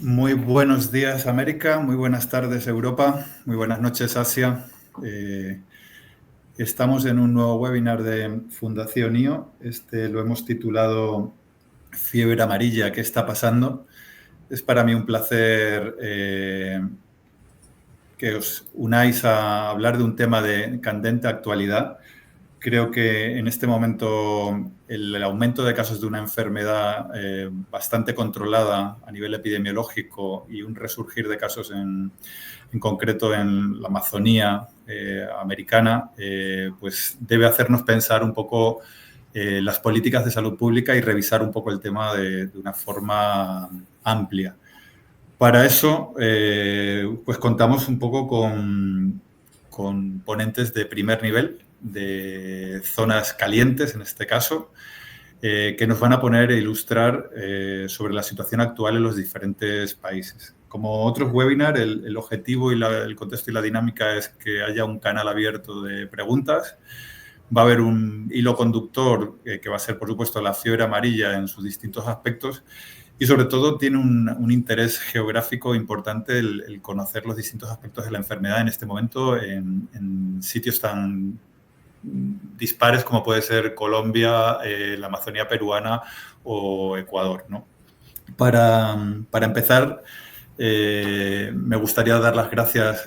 Muy buenos días, América. Muy buenas tardes, Europa. Muy buenas noches, Asia. Eh, Estamos en un nuevo webinar de Fundación IO. Lo hemos titulado Fiebre amarilla, ¿qué está pasando? Es para mí un placer que os unáis a hablar de un tema de candente actualidad. Creo que en este momento el aumento de casos de una enfermedad bastante controlada a nivel epidemiológico y un resurgir de casos en concreto en la Amazonía americana, pues debe hacernos pensar un poco las políticas de salud pública y revisar un poco el tema de una forma amplia. Para eso, pues contamos un poco con ponentes de primer nivel, de zonas calientes en este caso, que nos van a poner a ilustrar sobre la situación actual en los diferentes países. Como otros webinars, el objetivo y el contexto y la dinámica es que haya un canal abierto de preguntas. Va a haber un hilo conductor que va a ser, por supuesto, la fiebre amarilla en sus distintos aspectos y, sobre todo, tiene un interés geográfico importante el conocer los distintos aspectos de la enfermedad en este momento en sitios tan dispares como puede ser Colombia, la Amazonía peruana o Ecuador, ¿no? Para empezar, me gustaría dar las gracias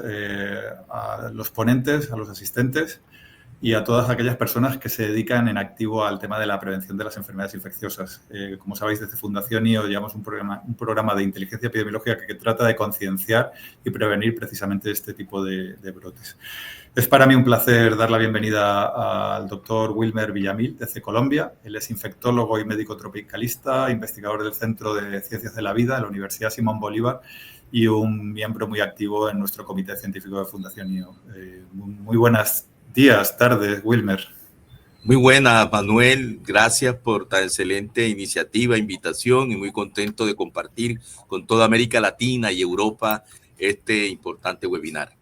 a los ponentes, a los asistentes y a todas aquellas personas que se dedican en activo al tema de la prevención de las enfermedades infecciosas. Como sabéis, desde Fundación IO llevamos un programa de inteligencia epidemiológica que trata de concienciar y prevenir precisamente este tipo de brotes. Es para mí un placer dar la bienvenida al doctor Wilmer Villamil, desde Colombia. Él es infectólogo y médico tropicalista, investigador del Centro de Ciencias de la Vida de la Universidad Simón Bolívar y un miembro muy activo en nuestro comité científico de Fundación IO. Muy buenas días, tardes, Wilmer. Muy buena, Manuel. Gracias por tan excelente iniciativa, invitación y muy contento de compartir con toda América Latina y Europa este importante webinar.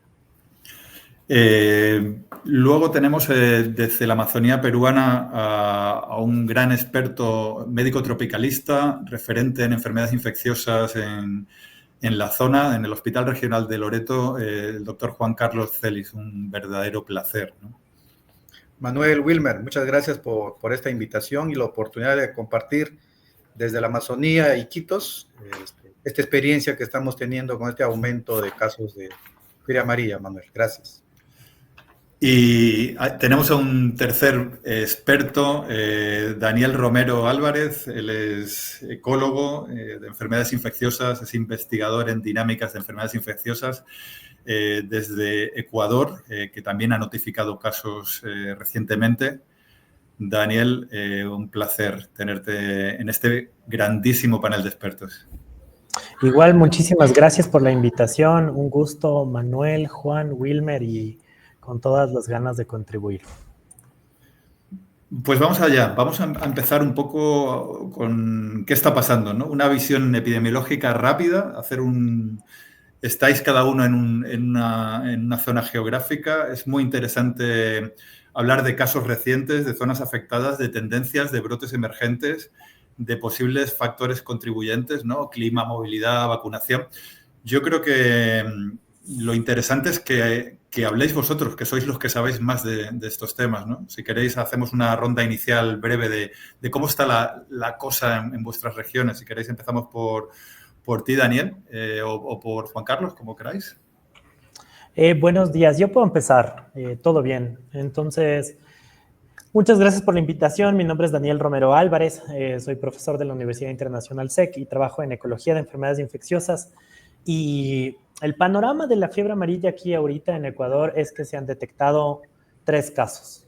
Luego tenemos desde la Amazonía peruana a un gran experto médico tropicalista, referente en enfermedades infecciosas en la zona, en el Hospital Regional de Loreto, el doctor Juan Carlos Celis. Un verdadero placer, ¿no? Manuel, Wilmer, muchas gracias por esta invitación y la oportunidad de compartir desde la Amazonía y Iquitos esta experiencia que estamos teniendo con este aumento de casos de fiebre amarilla, Manuel. Gracias. Y tenemos a un tercer experto, Daniel Romero Álvarez. Él es ecólogo de enfermedades infecciosas, es investigador en dinámicas de enfermedades infecciosas desde Ecuador, que también ha notificado casos recientemente. Daniel, un placer tenerte en este grandísimo panel de expertos. Igual, muchísimas gracias por la invitación. Un gusto, Manuel, Juan, Wilmer, y con todas las ganas de contribuir. Pues vamos allá. Vamos a empezar un poco con qué está pasando, ¿no? Una visión epidemiológica rápida, estáis cada uno en una zona geográfica. Es muy interesante hablar de casos recientes, de zonas afectadas, de tendencias, de brotes emergentes, de posibles factores contribuyentes, ¿no? Clima, movilidad, vacunación. Yo creo que lo interesante es que habléis vosotros, que sois los que sabéis más de estos temas, ¿no? Si queréis, hacemos una ronda inicial breve de cómo está la cosa en vuestras regiones. Si queréis, empezamos por ti, Daniel, o por Juan Carlos, como queráis. Buenos días, yo puedo empezar. Todo bien. Entonces, muchas gracias por la invitación. Mi nombre es Daniel Romero Álvarez. Soy profesor de la Universidad Internacional SEC y trabajo en Ecología de Enfermedades Infecciosas. Y el panorama de la fiebre amarilla aquí ahorita en Ecuador es que se han detectado 3 casos.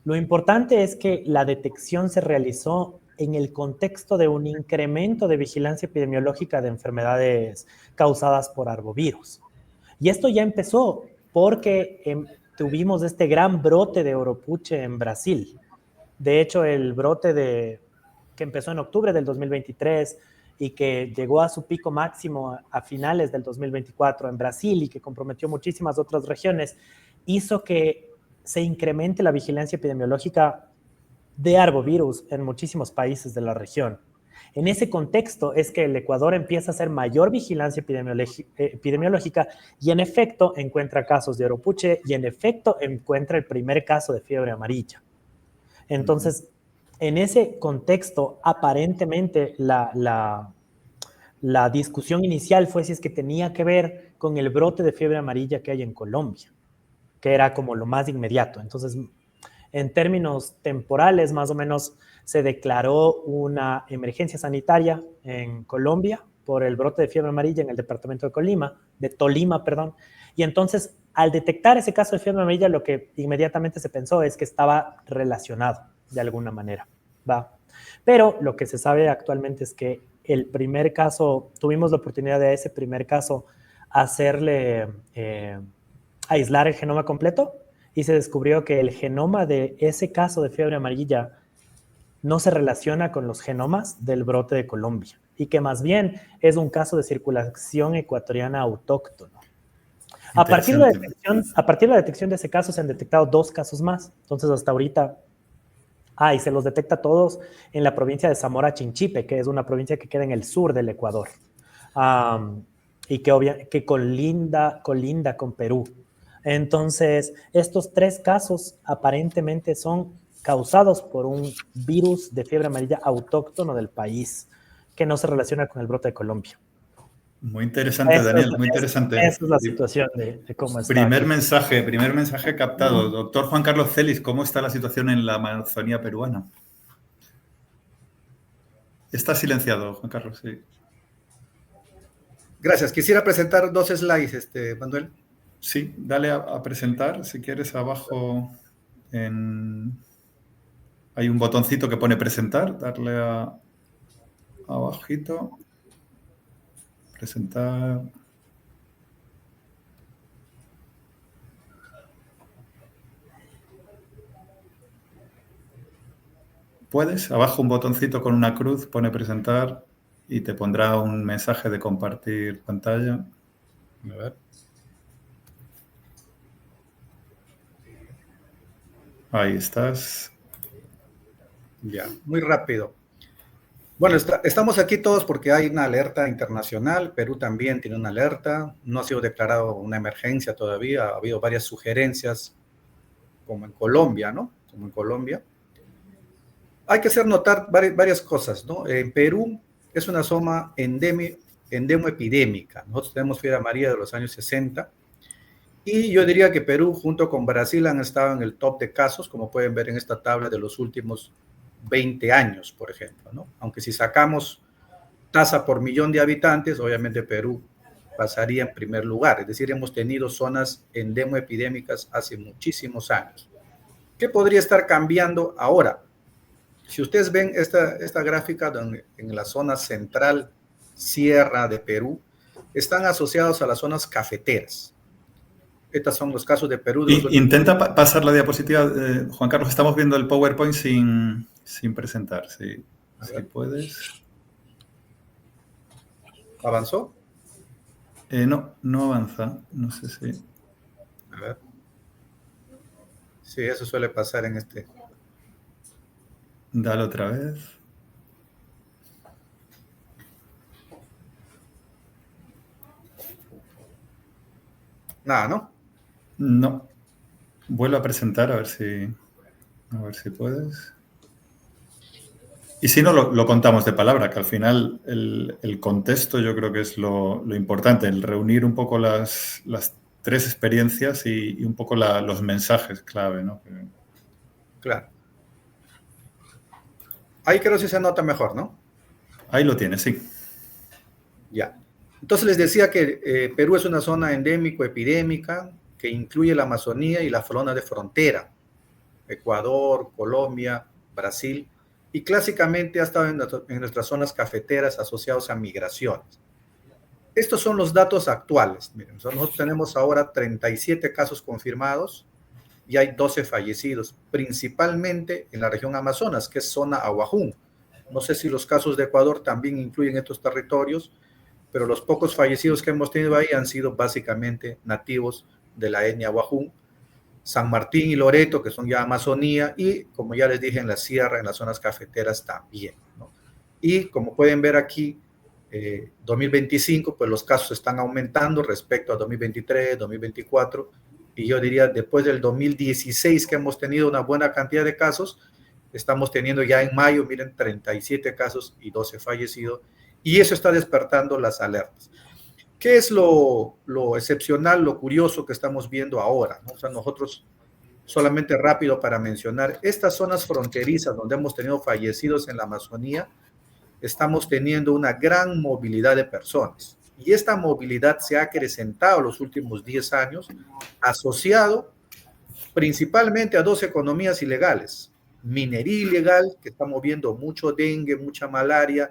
Lo importante es que la detección se realizó en el contexto de un incremento de vigilancia epidemiológica de enfermedades causadas por arbovirus. Y esto ya empezó porque tuvimos este gran brote de Oropouche en Brasil. De hecho, el brote que empezó en octubre del 2023 y que llegó a su pico máximo a finales del 2024 en Brasil y que comprometió muchísimas otras regiones, hizo que se incremente la vigilancia epidemiológica de arbovirus en muchísimos países de la región. En ese contexto es que el Ecuador empieza a hacer mayor vigilancia epidemiológica y en efecto encuentra casos de oropuche y en efecto encuentra el primer caso de fiebre amarilla. Entonces, en ese contexto, aparentemente la discusión inicial fue si es que tenía que ver con el brote de fiebre amarilla que hay en Colombia, que era como lo más inmediato. Entonces, en términos temporales, más o menos se declaró una emergencia sanitaria en Colombia por el brote de fiebre amarilla en el departamento de Tolima, y entonces al detectar ese caso de fiebre amarilla lo que inmediatamente se pensó es que estaba relacionado de alguna manera, ¿va? Pero lo que se sabe actualmente es que el primer caso, tuvimos la oportunidad de ese primer caso hacerle aislar el genoma completo y se descubrió que el genoma de ese caso de fiebre amarilla no se relaciona con los genomas del brote de Colombia y que más bien es un caso de circulación ecuatoriana autóctono. A partir de la detección de ese caso se han detectado 2 casos más. Entonces, hasta ahorita, y se los detecta todos en la provincia de Zamora Chinchipe, que es una provincia que queda en el sur del Ecuador y que colinda con Perú. Entonces, estos 3 casos aparentemente son causados por un virus de fiebre amarilla autóctono del país que no se relaciona con el brote de Colombia. Muy interesante, Daniel, muy interesante. Esa es la situación de cómo está. Primer mensaje captado. Doctor Juan Carlos Celis, ¿cómo está la situación en la Amazonía peruana? Está silenciado, Juan Carlos, sí. Gracias. Quisiera presentar 2 slides, Manuel. Sí, dale a presentar, si quieres, abajo hay un botoncito que pone presentar, darle abajito. Presentar. ¿Puedes? Abajo un botoncito con una cruz, pone presentar y te pondrá un mensaje de compartir pantalla. A ver. Ahí estás. Ya, muy rápido. Bueno, estamos aquí todos porque hay una alerta internacional. Perú también tiene una alerta. No ha sido declarado una emergencia todavía. Ha habido varias sugerencias, como en Colombia, ¿no? Como en Colombia. Hay que hacer notar varias cosas, ¿no? En Perú es una zona endemoepidémica. Nosotros tenemos fiebre amarilla de los años 60. Y yo diría que Perú, junto con Brasil, han estado en el top de casos, como pueden ver en esta tabla de los últimos 20 años, por ejemplo, ¿no? Aunque si sacamos tasa por millón de habitantes, obviamente Perú pasaría en primer lugar. Es decir, hemos tenido zonas endemoepidémicas hace muchísimos años. ¿Qué podría estar cambiando ahora? Si ustedes ven esta gráfica en la zona central sierra de Perú, están asociados a las zonas cafeteras. Estos son los casos de Perú. Intenta pasar la diapositiva, Juan Carlos. Estamos viendo el PowerPoint sin presentar. Sí. Si puedes. ¿Avanzó? No avanza. No sé si. A ver. Sí, eso suele pasar en este. Dale otra vez. Nada, ¿no? No. Vuelvo a presentar a ver si puedes. Y si no, lo contamos de palabra, que al final el contexto yo creo que es lo importante, el reunir un poco las 3 experiencias y un poco los mensajes clave, ¿no? Claro. Ahí creo que se nota mejor, ¿no? Ahí lo tienes, sí. Ya. Entonces les decía que Perú es una zona endémico-epidémica que incluye la Amazonía y la zona de frontera, Ecuador, Colombia, Brasil, y clásicamente ha estado en nuestras zonas cafeteras asociadas a migraciones. Estos son los datos actuales. Miren, nosotros tenemos ahora 37 casos confirmados y hay 12 fallecidos, principalmente en la región Amazonas, que es zona Ahuajún. No sé si los casos de Ecuador también incluyen estos territorios, pero los pocos fallecidos que hemos tenido ahí han sido básicamente nativos de la etnia Ahuajún, San Martín y Loreto, que son ya Amazonía, y como ya les dije, en la sierra, en las zonas cafeteras también, ¿no? Y como pueden ver aquí, 2025, pues los casos están aumentando respecto a 2023, 2024, y yo diría después del 2016 que hemos tenido una buena cantidad de casos, estamos teniendo ya en mayo, miren, 37 casos y 12 fallecidos, y eso está despertando las alertas. ¿Qué es lo excepcional, lo curioso que estamos viendo ahora, ¿no? O sea, nosotros, solamente rápido para mencionar, estas zonas fronterizas donde hemos tenido fallecidos en la Amazonía, estamos teniendo una gran movilidad de personas. Y esta movilidad se ha acrecentado los últimos 10 años, asociado principalmente a dos economías ilegales. Minería ilegal, que está moviendo mucho dengue, mucha malaria,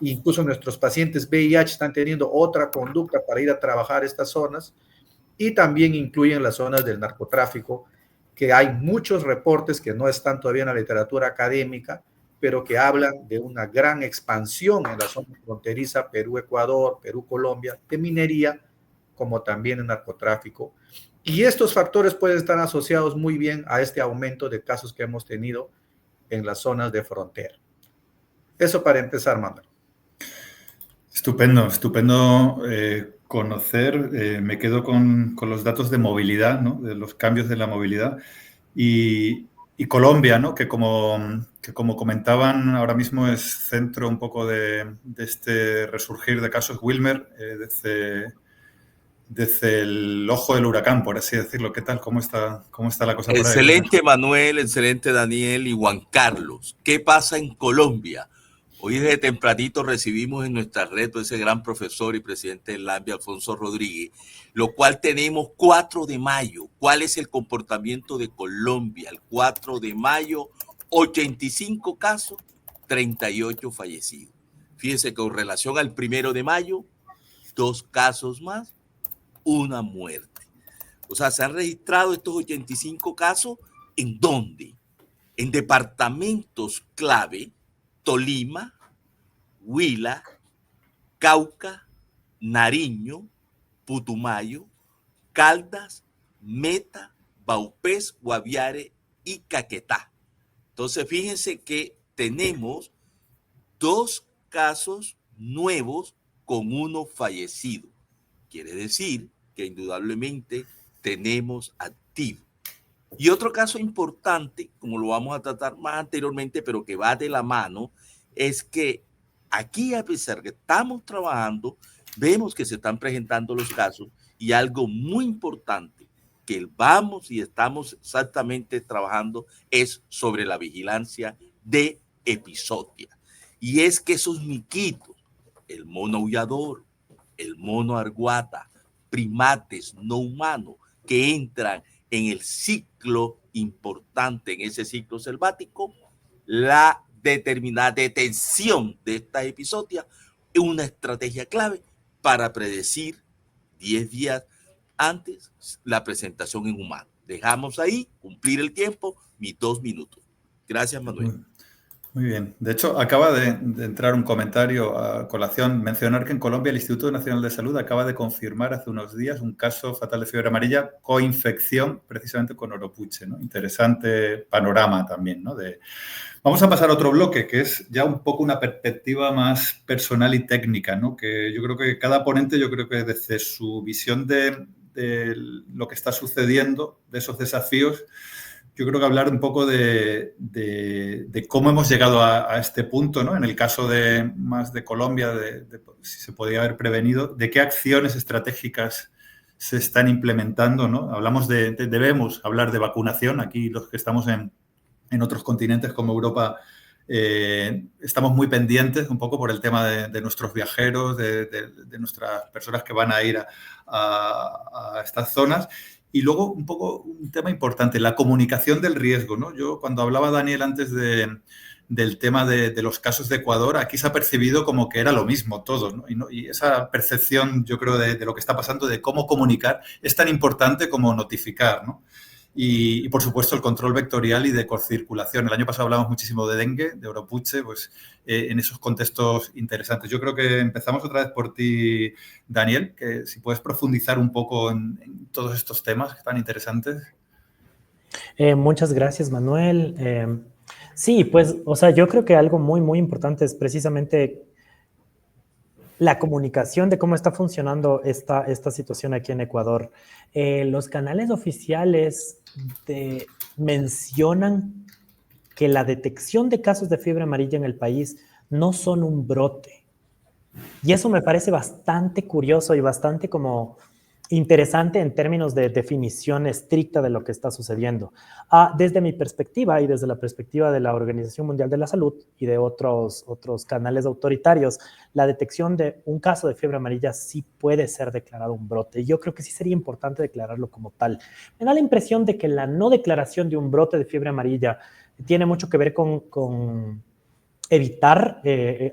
incluso nuestros pacientes VIH están teniendo otra conducta para ir a trabajar a estas zonas, y también incluyen las zonas del narcotráfico, que hay muchos reportes que no están todavía en la literatura académica, pero que hablan de una gran expansión en la zona fronteriza Perú-Ecuador, Perú-Colombia, de minería, como también en narcotráfico. Y estos factores pueden estar asociados muy bien a este aumento de casos que hemos tenido en las zonas de frontera. Eso para empezar, Manuel. Estupendo, estupendo conocer. Me quedo con los datos de movilidad, ¿no? De los cambios de la movilidad. Y Colombia, ¿no? Que como comentaban, ahora mismo es centro un poco de este resurgir de casos Wilmer, desde el ojo del huracán, por así decirlo. ¿Qué tal? ¿Cómo está la cosa por ahí? Excelente, Manuel, excelente, Daniel y Juan Carlos. ¿Qué pasa en Colombia? Hoy desde tempranito recibimos en nuestra red a ese gran profesor y presidente del LAMBI, Alfonso Rodríguez, lo cual tenemos 4 de mayo. ¿Cuál es el comportamiento de Colombia? El 4 de mayo, 85 casos, 38 fallecidos. Fíjense que con relación al 1 de mayo, 2 casos más, 1 muerte. O sea, se han registrado estos 85 casos, ¿en dónde? En departamentos clave: Tolima, Huila, Cauca, Nariño, Putumayo, Caldas, Meta, Vaupés, Guaviare y Caquetá. Entonces, fíjense que tenemos 2 casos nuevos con 1 fallecido. Quiere decir que indudablemente tenemos activo. Y otro caso importante, como lo vamos a tratar más anteriormente, pero que va de la mano, es que aquí, a pesar que estamos trabajando, vemos que se están presentando los casos, y algo muy importante que vamos y estamos exactamente trabajando es sobre la vigilancia de epizodia. Y es que esos miquitos, el mono aullador, el mono arguata, primates no humanos que entran en el ciclo importante, en ese ciclo selvático, la determinada detención de esta epizodia es una estrategia clave para predecir 10 días antes la presentación en humano. Dejamos ahí cumplir el tiempo, mis 2 minutos. Gracias, Manuel. Muy bien. De hecho, acaba de entrar un comentario a colación, mencionar que en Colombia el Instituto Nacional de Salud acaba de confirmar hace unos días un caso fatal de fiebre amarilla coinfección precisamente con oropuche, ¿no? Interesante panorama también, ¿no? Vamos a pasar a otro bloque, que es ya un poco una perspectiva más personal y técnica, ¿no? Que yo creo que cada ponente, yo creo que desde su visión de lo que está sucediendo, de esos desafíos, yo creo que hablar un poco de cómo hemos llegado a este punto, ¿no? En el caso más de Colombia, si se podía haber prevenido, de qué acciones estratégicas se están implementando, ¿no? Hablamos debemos hablar de vacunación. Aquí los que estamos en otros continentes como Europa estamos muy pendientes un poco por el tema de nuestros viajeros, de nuestras personas que van a ir a estas zonas. Y luego un poco un tema importante, la comunicación del riesgo, ¿no? Yo cuando hablaba Daniel antes del tema de los casos de Ecuador, aquí se ha percibido como que era lo mismo todo, ¿no? Y esa percepción, yo creo, de lo que está pasando, de cómo comunicar, es tan importante como notificar, ¿no? Y por supuesto, el control vectorial y de circulación. El año pasado hablamos muchísimo de dengue, de oropuche, pues en esos contextos interesantes. Yo creo que empezamos otra vez por ti, Daniel, que si puedes profundizar un poco en todos estos temas tan interesantes. Muchas gracias, Manuel. Sí, pues, o sea, yo creo que algo muy, muy importante es precisamente la comunicación de cómo está funcionando esta situación aquí en Ecuador. Los canales oficiales mencionan que la detección de casos de fiebre amarilla en el país no son un brote. Y eso me parece bastante curioso y bastante como interesante en términos de definición estricta de lo que está sucediendo. Desde mi perspectiva y desde la perspectiva de la Organización Mundial de la Salud y de otros canales autoritarios, la detección de un caso de fiebre amarilla sí puede ser declarado un brote. Y yo creo que sí sería importante declararlo como tal. Me da la impresión de que la no declaración de un brote de fiebre amarilla tiene mucho que ver con evitar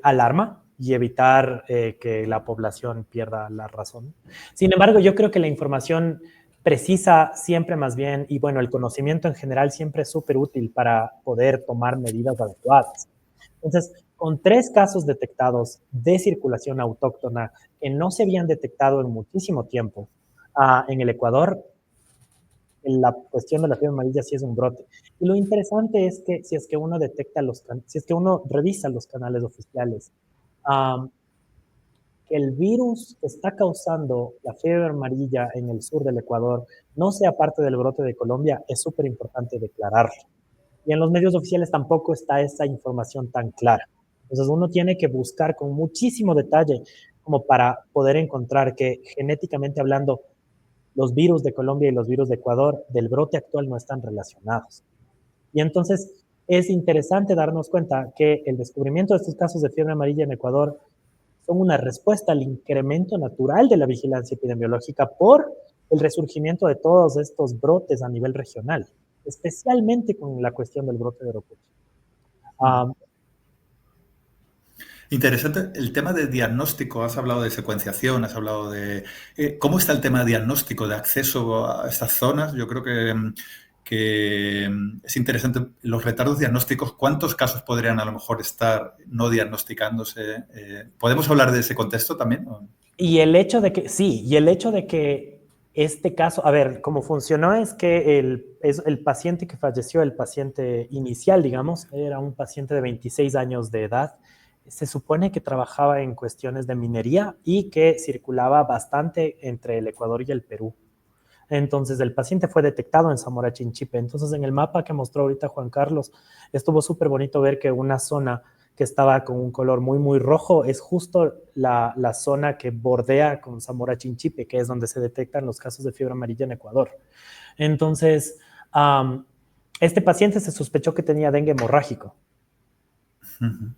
alarma y evitar que la población pierda la razón. Sin embargo, yo creo que la información precisa siempre más bien, y bueno, el conocimiento en general siempre es súper útil para poder tomar medidas adecuadas. Entonces, con 3 casos detectados de circulación autóctona que no se habían detectado en muchísimo tiempo en el Ecuador, la cuestión de la fiebre amarilla sí es un brote. Y lo interesante es que si es que uno detecta si es que uno revisa los canales oficiales, que el virus que está causando la fiebre amarilla en el sur del Ecuador no sea parte del brote de Colombia, es súper importante declararlo. Y en los medios oficiales tampoco está esa información tan clara. Entonces uno tiene que buscar con muchísimo detalle como para poder encontrar que genéticamente hablando los virus de Colombia y los virus de Ecuador del brote actual no están relacionados. Y entonces es interesante darnos cuenta que el descubrimiento de estos casos de fiebre amarilla en Ecuador son una respuesta al incremento natural de la vigilancia epidemiológica por el resurgimiento de todos estos brotes a nivel regional, especialmente con la cuestión del brote de Oropucho. Interesante el tema de diagnóstico. Has hablado de secuenciación, has hablado de cómo está el tema de diagnóstico, de acceso a estas zonas. Yo creo que es interesante los retardos diagnósticos. ¿Cuántos casos podrían a lo mejor estar no diagnosticándose? ¿Podemos hablar de ese contexto también? Y el hecho de que, sí, y el hecho de que este caso, a ver, cómo funcionó es que el paciente que falleció, el paciente inicial, digamos, era un paciente de 26 años de edad. Se supone que trabajaba en cuestiones de minería y que circulaba bastante entre el Ecuador y el Perú. Entonces, el paciente fue detectado en Zamora Chinchipe. Entonces, en el mapa que mostró ahorita Juan Carlos, estuvo súper bonito ver que una zona que estaba con un color muy, muy rojo es justo la zona que bordea con Zamora Chinchipe, que es donde se detectan los casos de fiebre amarilla en Ecuador. Entonces, este paciente se sospechó que tenía dengue hemorrágico,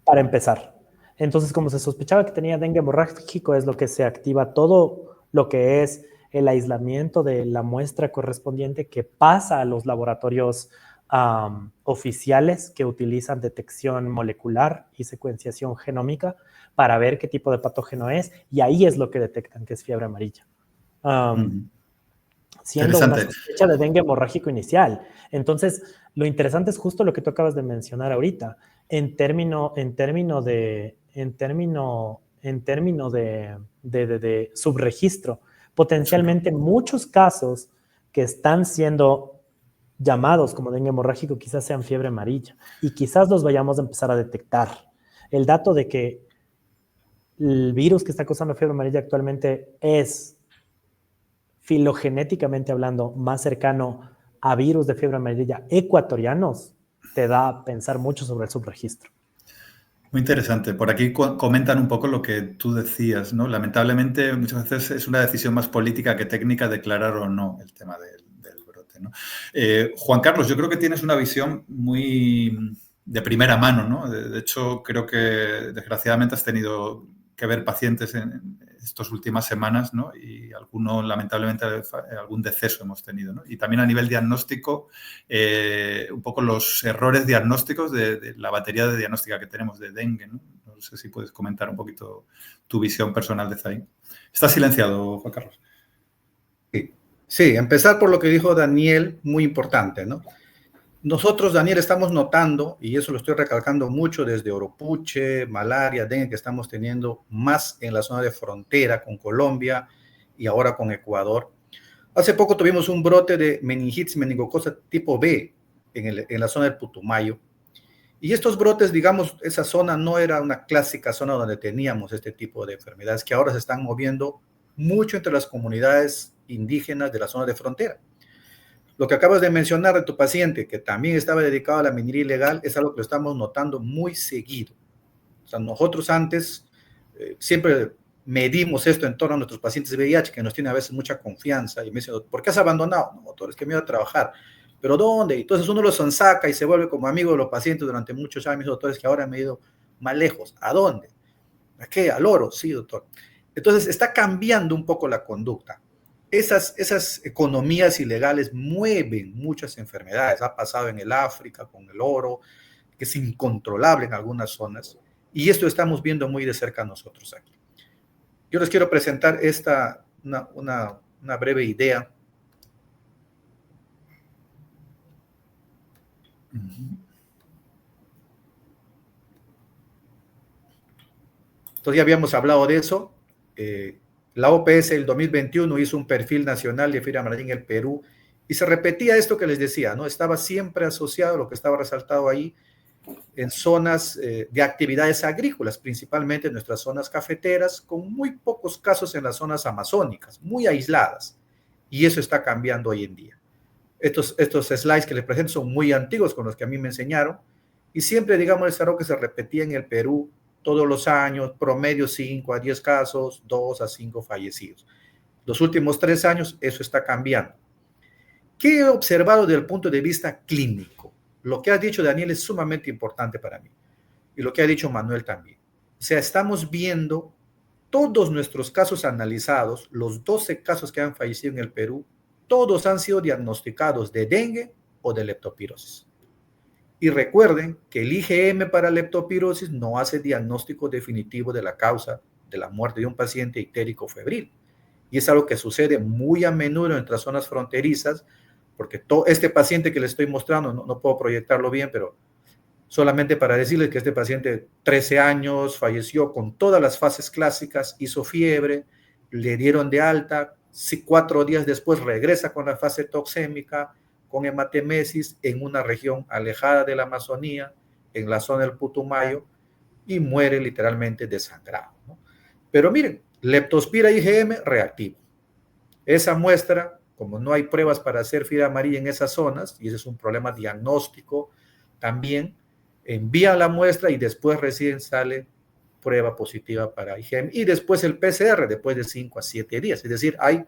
para empezar. Entonces, como se sospechaba que tenía dengue hemorrágico, es lo que se activa todo lo que es el aislamiento de la muestra correspondiente que pasa a los laboratorios oficiales que utilizan detección molecular y secuenciación genómica para ver qué tipo de patógeno es, y ahí es lo que detectan que es fiebre amarilla. Siendo una sospecha de dengue hemorrágico inicial. Entonces, lo interesante es justo lo que tú acabas de mencionar ahorita, en término de subregistro. Potencialmente muchos casos que están siendo llamados como dengue hemorrágico quizás sean fiebre amarilla y quizás los vayamos a empezar a detectar. El dato de que el virus que está causando fiebre amarilla actualmente es filogenéticamente hablando más cercano a virus de fiebre amarilla ecuatorianos, te da a pensar mucho sobre el subregistro. Muy interesante. Por aquí comentan un poco lo que tú decías, ¿no? Lamentablemente, muchas veces es una decisión más política que técnica declarar o no el tema del brote, ¿no? Juan Carlos, yo creo que tienes una visión muy de primera mano, ¿no? De hecho, creo que desgraciadamente has tenido que ver pacientes en estas últimas semanas, ¿no? Y alguno, lamentablemente, algún deceso hemos tenido, ¿no? Y también a nivel diagnóstico, un poco los errores diagnósticos de la batería de diagnóstica que tenemos de dengue, ¿no? No sé si puedes comentar un poquito tu visión personal de ahí. Estás silenciado, Juan Carlos. Sí, empezar por lo que dijo Daniel, muy importante, ¿no? Nosotros, Daniel, estamos notando, y eso lo estoy recalcando mucho desde Oropuche, malaria, dengue, que estamos teniendo más en la zona de frontera con Colombia y ahora con Ecuador. Hace poco tuvimos un brote de meningitis meningococa tipo B en la zona del Putumayo, Y estos brotes, digamos, esa zona no era una clásica zona donde teníamos este tipo de enfermedades que ahora se están moviendo mucho entre las comunidades indígenas de la zona de frontera. Lo que acabas de mencionar de tu paciente, que también estaba dedicado a la minería ilegal, es algo que lo estamos notando muy seguido. O sea, nosotros antes siempre medimos esto en torno a nuestros pacientes de VIH, que nos tienen a veces mucha confianza, y me dicen, ¿por qué has abandonado? No, doctor, es que me iba a trabajar. ¿Pero dónde? Entonces uno los sonsaca y se vuelve como amigo de los pacientes durante muchos años. Doctor, es que ahora me he ido más lejos. ¿A dónde? ¿A qué? ¿Al oro? Sí, doctor. Entonces está cambiando un poco la conducta. Esas economías ilegales mueven muchas enfermedades. Ha pasado en el África con el oro, que es incontrolable en algunas zonas. Y esto estamos viendo muy de cerca nosotros aquí. Yo les quiero presentar una breve idea. Entonces ya habíamos hablado de eso. La OPS el 2021 hizo un perfil nacional de fibra amarilla en el Perú y se repetía esto que les decía, ¿no? Estaba siempre asociado, lo que estaba resaltado ahí, en zonas de actividades agrícolas, principalmente en nuestras zonas cafeteras, con muy pocos casos en las zonas amazónicas, muy aisladas. Y eso está cambiando hoy en día. Estos slides que les presento son muy antiguos con los que a mí me enseñaron y siempre, digamos, es algo que se repetía en el Perú todos los años, promedio 5 a 10 casos, 2 a 5 fallecidos. Los últimos 3 años eso está cambiando. ¿Qué he observado desde el punto de vista clínico? Lo que ha dicho Daniel es sumamente importante para mí y lo que ha dicho Manuel también. O sea, estamos viendo todos nuestros casos analizados, los 12 casos que han fallecido en el Perú, todos han sido diagnosticados de dengue o de leptospirosis. Y recuerden que el IgM para leptospirosis no hace diagnóstico definitivo de la causa de la muerte de un paciente ictérico febril. Y es algo que sucede muy a menudo en nuestras zonas fronterizas, porque este paciente que les estoy mostrando, no puedo proyectarlo bien, pero solamente para decirles que este paciente, 13 años, falleció con todas las fases clásicas, hizo fiebre, le dieron de alta, 4 días después regresa con la fase toxémica, con hematemesis en una región alejada de la Amazonía, en la zona del Putumayo, y muere literalmente desangrado, ¿no? Pero miren, leptospira IgM reactivo. Esa muestra, como no hay pruebas para hacer fibra amarilla en esas zonas, y ese es un problema diagnóstico también, envían la muestra y después recién sale prueba positiva para IgM, y después el PCR después de 5 a 7 días. Es decir, hay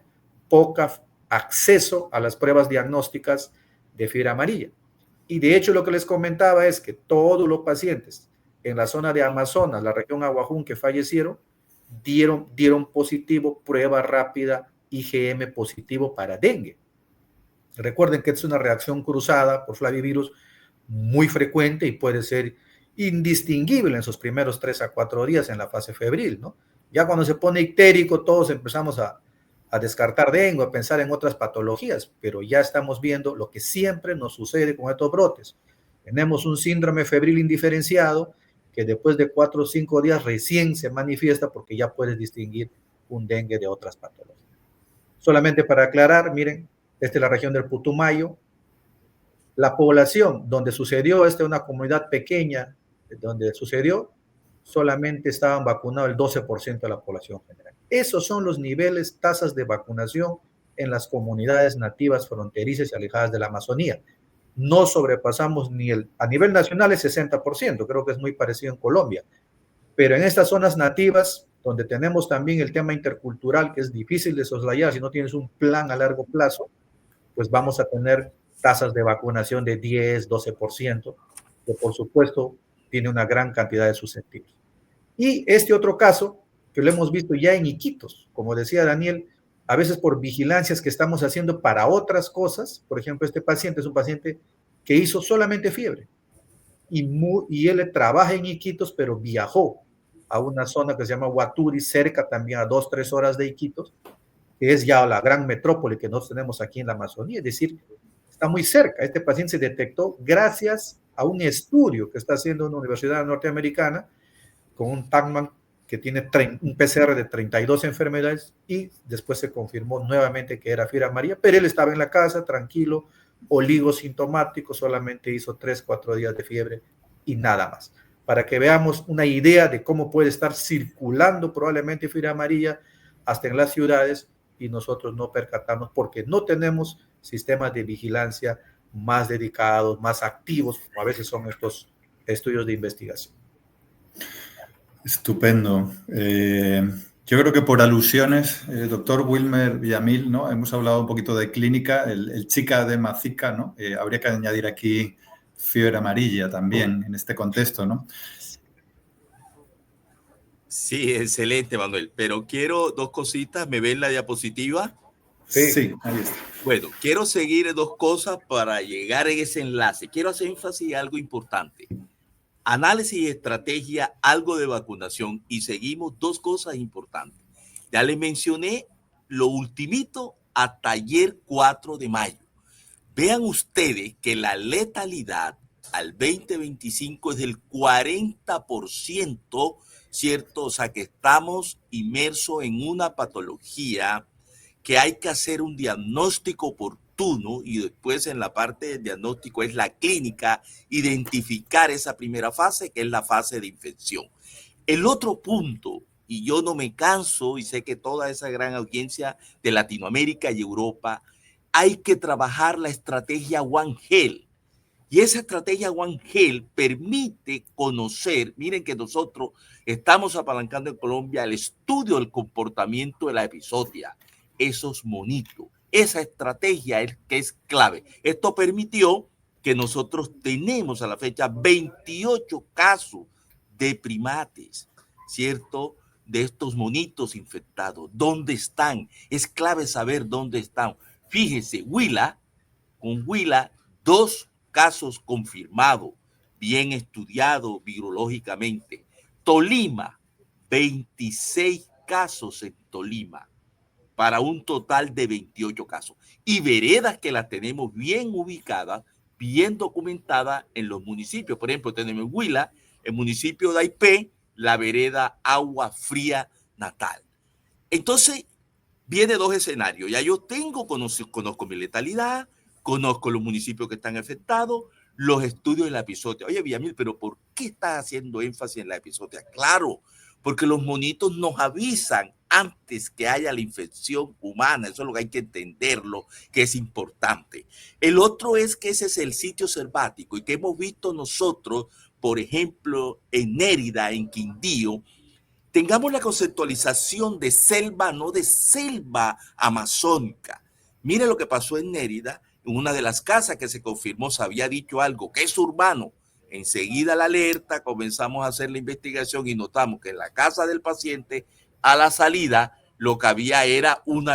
poca acceso a las pruebas diagnósticas de fibra amarilla. Y de hecho lo que les comentaba es que todos los pacientes en la zona de Amazonas, la región Aguajún, que fallecieron, dieron positivo, prueba rápida, IgM positivo para dengue. Recuerden que es una reacción cruzada por flavivirus muy frecuente y puede ser indistinguible en sus primeros 3 a 4 días en la fase febril, ¿no? Ya cuando se pone ictérico, todos empezamos a descartar dengue, a pensar en otras patologías, pero ya estamos viendo lo que siempre nos sucede con estos brotes. Tenemos un síndrome febril indiferenciado que después de 4 o 5 días recién se manifiesta porque ya puedes distinguir un dengue de otras patologías. Solamente para aclarar, miren, esta es la región del Putumayo. La población donde sucedió, esta es una comunidad pequeña donde sucedió, solamente estaban vacunados el 12% de la población general. Esos son los niveles, tasas de vacunación en las comunidades nativas fronterizas y alejadas de la Amazonía. No sobrepasamos a nivel nacional el 60%, creo que es muy parecido en Colombia. Pero en estas zonas nativas, donde tenemos también el tema intercultural, que es difícil de soslayar si no tienes un plan a largo plazo, pues vamos a tener tasas de vacunación de 10, 12%, que por supuesto tiene una gran cantidad de susceptibles. Y este otro caso, que lo hemos visto ya en Iquitos, como decía Daniel, a veces por vigilancias que estamos haciendo para otras cosas. Por ejemplo, este paciente es un paciente que hizo solamente fiebre y él trabaja en Iquitos, pero viajó a una zona que se llama Huaturi, cerca también a 2, 3 horas de Iquitos, que es ya la gran metrópoli que nosotros tenemos aquí en la Amazonía, es decir, está muy cerca. Este paciente se detectó gracias a un estudio que está haciendo una universidad norteamericana con un TACMAN que tiene un PCR de 32 enfermedades y después se confirmó nuevamente que era fibra amarilla, pero él estaba en la casa tranquilo, oligosintomático, solamente hizo 3, 4 días de fiebre y nada más, para que veamos una idea de cómo puede estar circulando probablemente fiebre amarilla hasta en las ciudades y nosotros no percatamos porque no tenemos sistemas de vigilancia más dedicados, más activos, como a veces son estos estudios de investigación. Estupendo. Yo creo que por alusiones, doctor Wilmer Villamil, ¿no? Hemos hablado un poquito de clínica, el chica de Mazica, ¿no? Habría que añadir aquí fiebre amarilla también en este contexto, ¿no? Sí, excelente, Manuel. Pero quiero dos cositas. ¿Me ven la diapositiva? Sí, ahí está. Bueno, quiero seguir dos cosas para llegar a ese enlace. Quiero hacer énfasis en algo importante. Análisis y estrategia, algo de vacunación, y seguimos dos cosas importantes. Ya les mencioné lo ultimito hasta ayer 4 de mayo. Vean ustedes que la letalidad al 2025 es del 40%, ¿cierto? O sea que estamos inmersos en una patología que hay que hacer un diagnóstico oportuno y después en la parte del diagnóstico es la clínica, identificar esa primera fase que es la fase de infección. El otro punto, y yo no me canso y sé que toda esa gran audiencia de Latinoamérica y Europa, hay que trabajar la estrategia One Health. Y esa estrategia One Health permite conocer, miren que nosotros estamos apalancando en Colombia el estudio del comportamiento de la epizotia, esos monitos. Esa estrategia es que es clave. Esto permitió que nosotros tenemos a la fecha 28 casos de primates, ¿cierto? De estos monitos infectados. ¿Dónde están? Es clave saber dónde están. Fíjese, con Huila, 2 casos confirmados, bien estudiados virológicamente. Tolima, 26 casos en Tolima, para un total de 28 casos. Y veredas que las tenemos bien ubicadas, bien documentadas en los municipios. Por ejemplo, tenemos en Huila, el municipio de Aipé, la vereda Agua Fría Natal. Entonces, viene dos escenarios. Ya yo conozco mi letalidad, conozco los municipios que están afectados, los estudios de la epizotia. Oye, Villamil, pero ¿por qué estás haciendo énfasis en la epizotia? Claro, porque los monitos nos avisan antes que haya la infección humana. Eso es lo que hay que entenderlo, que es importante. El otro es que ese es el sitio selvático y que hemos visto nosotros, por ejemplo, en Mérida, en Quindío, tengamos la conceptualización de selva, no de selva amazónica. Mire lo que pasó en Mérida, en una de las casas que se confirmó, se había dicho algo que es urbano. Enseguida la alerta, comenzamos a hacer la investigación y notamos que en la casa del paciente, a la salida, lo que había era un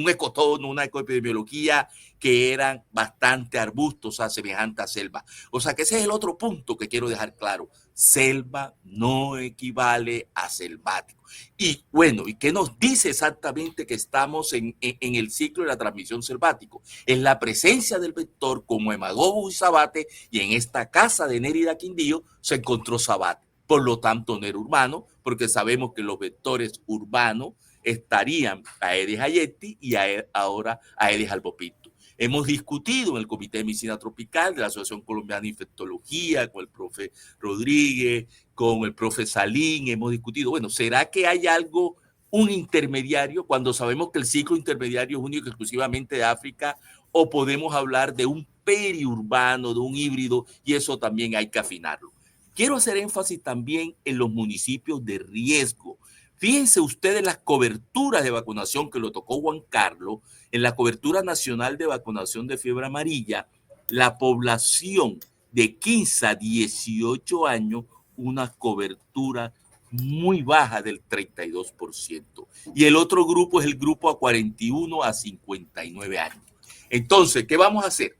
ecotono, una ecoepidemiología que eran bastante arbustos a semejante a selva. O sea que ese es el otro punto que quiero dejar claro. Selva no equivale a selvático. Y bueno, ¿y qué nos dice exactamente que estamos en el ciclo de la transmisión selvático? Es la presencia del vector como hemagogo y sabate, y en esta casa de Nérida Quindío se encontró sabate. Por lo tanto, no era urbano, porque sabemos que los vectores urbanos estarían Aedes aegypti y ahora Aedes albopictus. Hemos discutido en el Comité de Medicina Tropical de la Asociación Colombiana de Infectología, con el profe Rodríguez, con el profe Salín, hemos discutido, bueno, ¿será que hay algo, un intermediario, cuando sabemos que el ciclo intermediario es único y exclusivamente de África, o podemos hablar de un periurbano, de un híbrido, y eso también hay que afinarlo? Quiero hacer énfasis también en los municipios de riesgo. Fíjense ustedes las coberturas de vacunación que lo tocó Juan Carlos, en la cobertura nacional de vacunación de fiebre amarilla, la población de 15 a 18 años, una cobertura muy baja del 32%. Y el otro grupo es el grupo a 41 a 59 años. Entonces, ¿qué vamos a hacer?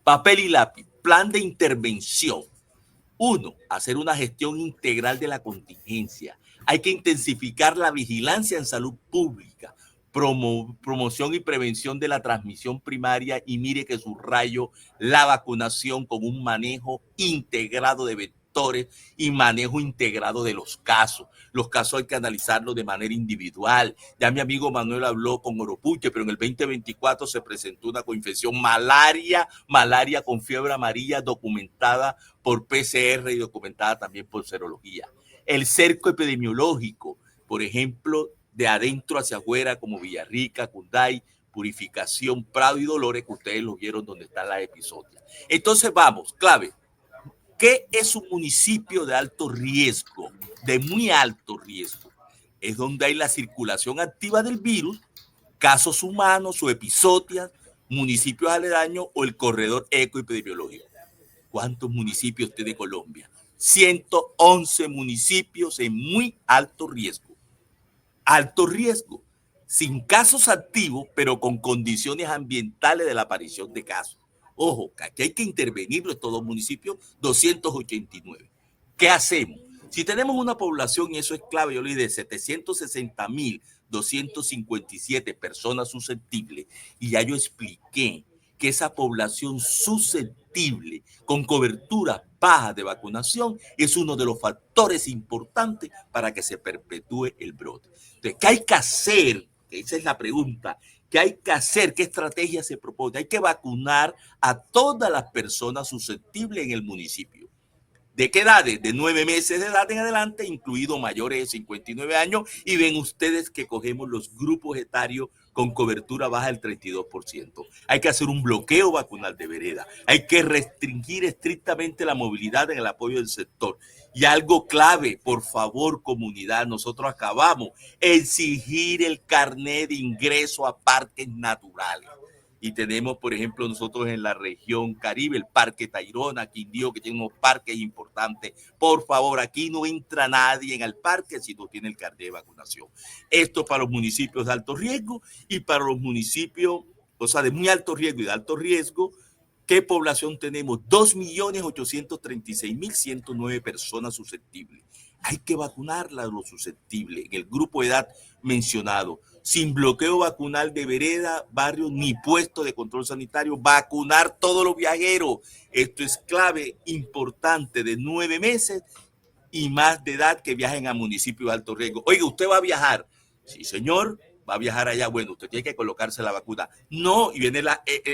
Papel y lápiz, plan de intervención. 1, hacer una gestión integral de la contingencia. Hay que intensificar la vigilancia en salud pública, promoción y prevención de la transmisión primaria, y mire que subrayo la vacunación con un manejo integrado de sectores y manejo integrado de los casos. Los casos hay que analizarlos de manera individual. Ya mi amigo Manuel habló con Oropuche, pero en el 2024 se presentó una coinfección malaria con fiebre amarilla documentada por PCR y documentada también por serología. El cerco epidemiológico, por ejemplo, de adentro hacia afuera, como Villarrica, Cunday, Purificación, Prado y Dolores, que ustedes lo vieron donde está la episodia. Entonces vamos, clave. ¿Qué es un municipio de alto riesgo? De muy alto riesgo. Es donde hay la circulación activa del virus, casos humanos o episodias, municipios aledaños o el corredor ecoepidemiológico. ¿Cuántos municipios tiene Colombia? 111 municipios en muy alto riesgo. Alto riesgo, sin casos activos, pero con condiciones ambientales de la aparición de casos. Ojo, que aquí hay que intervenir en estos dos municipios, 289. ¿Qué hacemos? Si tenemos una población, y eso es clave, yo le dije, de 760.257 personas susceptibles, y ya yo expliqué que esa población susceptible con cobertura baja de vacunación es uno de los factores importantes para que se perpetúe el brote. Entonces, ¿qué hay que hacer? Esa es la pregunta. ¿Qué hay que hacer? ¿Qué estrategia se propone? Hay que vacunar a todas las personas susceptibles en el municipio. ¿De qué edades? De 9 meses de edad en adelante, incluidos mayores de 59 años, y ven ustedes que cogemos los grupos etarios con cobertura baja del 32%. Hay que hacer un bloqueo vacunal de vereda. Hay que restringir estrictamente la movilidad en el apoyo del sector. Y algo clave, por favor, comunidad, nosotros acabamos de exigir el carnet de ingreso a parques naturales. Y tenemos, por ejemplo, nosotros en la región Caribe, el Parque Tayrona, Quindío, que tiene unos parques importantes. Por favor, aquí no entra nadie en el parque si no tiene el carnet de vacunación. Esto para los municipios de alto riesgo y para los municipios, o sea, de muy alto riesgo y de alto riesgo. ¿Qué población tenemos? 2.836.109 personas susceptibles. Hay que vacunarlas a los susceptibles en el grupo de edad mencionado. Sin bloqueo vacunal de vereda, barrio, ni puesto de control sanitario, vacunar todos los viajeros. Esto es clave, importante, de 9 meses y más de edad que viajen a municipios de alto riesgo. Oiga, ¿usted va a viajar? Sí, señor, va a viajar allá. Bueno, usted tiene que colocarse la vacuna. No, y viene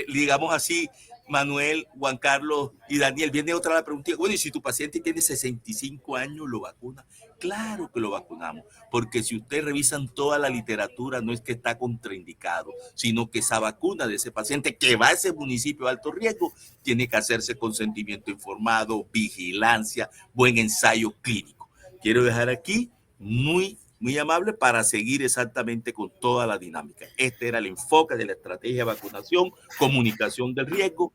digamos así, Manuel, Juan Carlos y Daniel, viene otra la pregunta. Bueno, y si tu paciente tiene 65 años, ¿lo vacuna? Claro que lo vacunamos, porque si ustedes revisan toda la literatura, no es que está contraindicado, sino que esa vacuna de ese paciente que va a ese municipio de alto riesgo tiene que hacerse consentimiento informado, vigilancia, buen ensayo clínico. Quiero dejar aquí muy amable para seguir exactamente con toda la dinámica. Este era el enfoque de la estrategia de vacunación, comunicación del riesgo,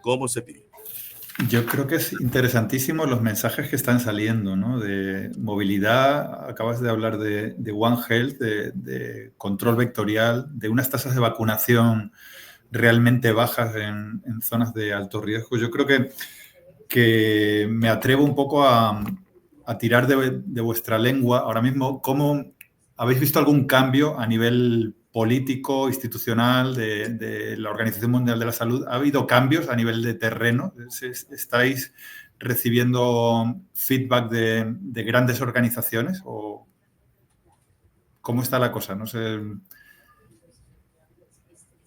cómo se pidió. Yo creo que es interesantísimo los mensajes que están saliendo, ¿no? De movilidad, acabas de hablar de One Health, de control vectorial, de unas tasas de vacunación realmente bajas en zonas de alto riesgo. Yo creo que me atrevo un poco a tirar de vuestra lengua. Ahora mismo, ¿cómo habéis visto algún cambio a nivel político, institucional, de la Organización Mundial de la Salud? ¿Ha habido cambios a nivel de terreno? ¿Estáis recibiendo feedback de grandes organizaciones? ¿O cómo está la cosa? No sé.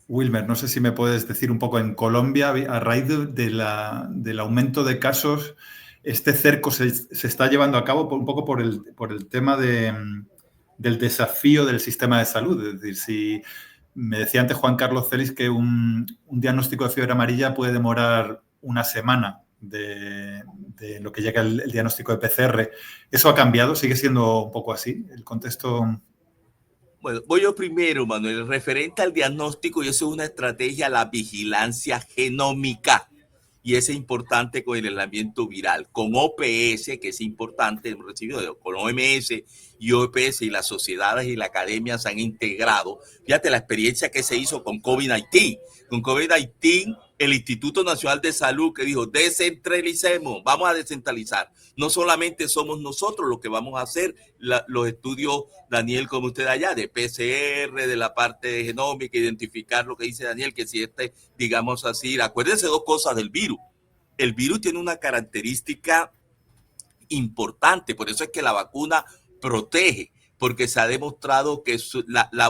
Wilmer, no sé si me puedes decir un poco, en Colombia, a raíz del aumento de casos, este cerco se está llevando a cabo un poco por el tema del desafío del sistema de salud. Es decir, si me decía antes Juan Carlos Celis que un diagnóstico de fiebre amarilla puede demorar una semana de lo que llega el diagnóstico de PCR. ¿Eso ha cambiado? ¿Sigue siendo un poco así el contexto? Bueno, voy yo primero, Manuel. Referente al diagnóstico, y eso es una estrategia, la vigilancia genómica. Y eso es importante con el aislamiento viral. Con OPS, que es importante, hemos recibido con OMS y OPS, y las sociedades y la academia se han integrado. Fíjate la experiencia que se hizo con COVID-19. Con COVID-19, el Instituto Nacional de Salud que dijo, descentralicemos, vamos a descentralizar. No solamente somos nosotros los que vamos a hacer los estudios, Daniel, como usted allá, de PCR, de la parte de genómica, identificar lo que dice Daniel, que si digamos así, acuérdense dos cosas del virus. El virus tiene una característica importante. Por eso es que la vacuna protege, porque se ha demostrado que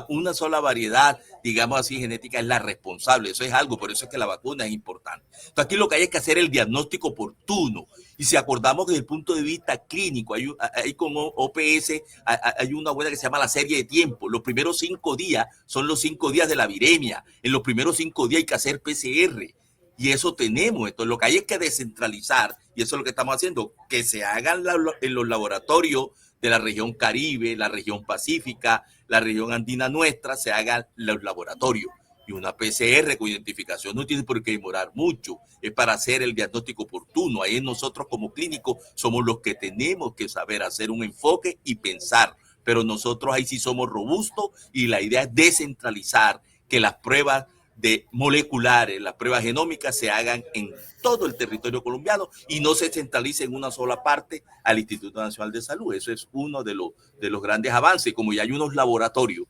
una sola variedad, digamos así, genética es la responsable. Eso es algo, por eso es que la vacuna es importante. Entonces aquí lo que hay es que hacer el diagnóstico oportuno. Y si acordamos desde el punto de vista clínico, hay con OPS, hay una buena que se llama la serie de tiempo. Los primeros 5 días son los 5 días de la viremia. En los primeros 5 días hay que hacer PCR. Y eso tenemos. Entonces lo que hay es que descentralizar, y eso es lo que estamos haciendo, que se hagan en los laboratorios de la región Caribe, la región Pacífica, la región andina nuestra, se hagan los laboratorios. Y una PCR con identificación no tiene por qué demorar mucho, es para hacer el diagnóstico oportuno. Ahí nosotros como clínicos somos los que tenemos que saber hacer un enfoque y pensar, pero nosotros ahí sí somos robustos y la idea es descentralizar, que las pruebas de moleculares, las pruebas genómicas se hagan en todo el territorio colombiano y no se centralice en una sola parte al Instituto Nacional de Salud. Eso es uno de los grandes avances. Como ya hay unos laboratorios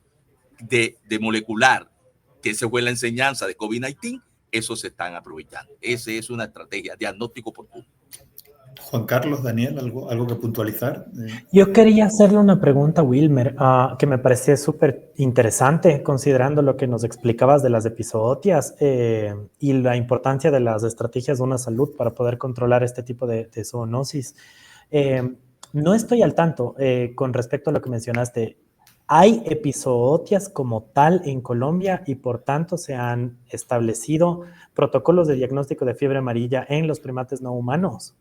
de molecular, que esa fue la enseñanza de COVID-19, eso se están aprovechando. Esa es una estrategia, diagnóstico oportuno. Juan Carlos, Daniel, ¿algo que puntualizar? Yo quería hacerle una pregunta a Wilmer, que me parecía súper interesante, considerando lo que nos explicabas de las epizootias y la importancia de las estrategias de una salud para poder controlar este tipo de zoonosis. No estoy al tanto con respecto a lo que mencionaste. ¿Hay epizootias como tal en Colombia y por tanto se han establecido protocolos de diagnóstico de fiebre amarilla en los primates no humanos?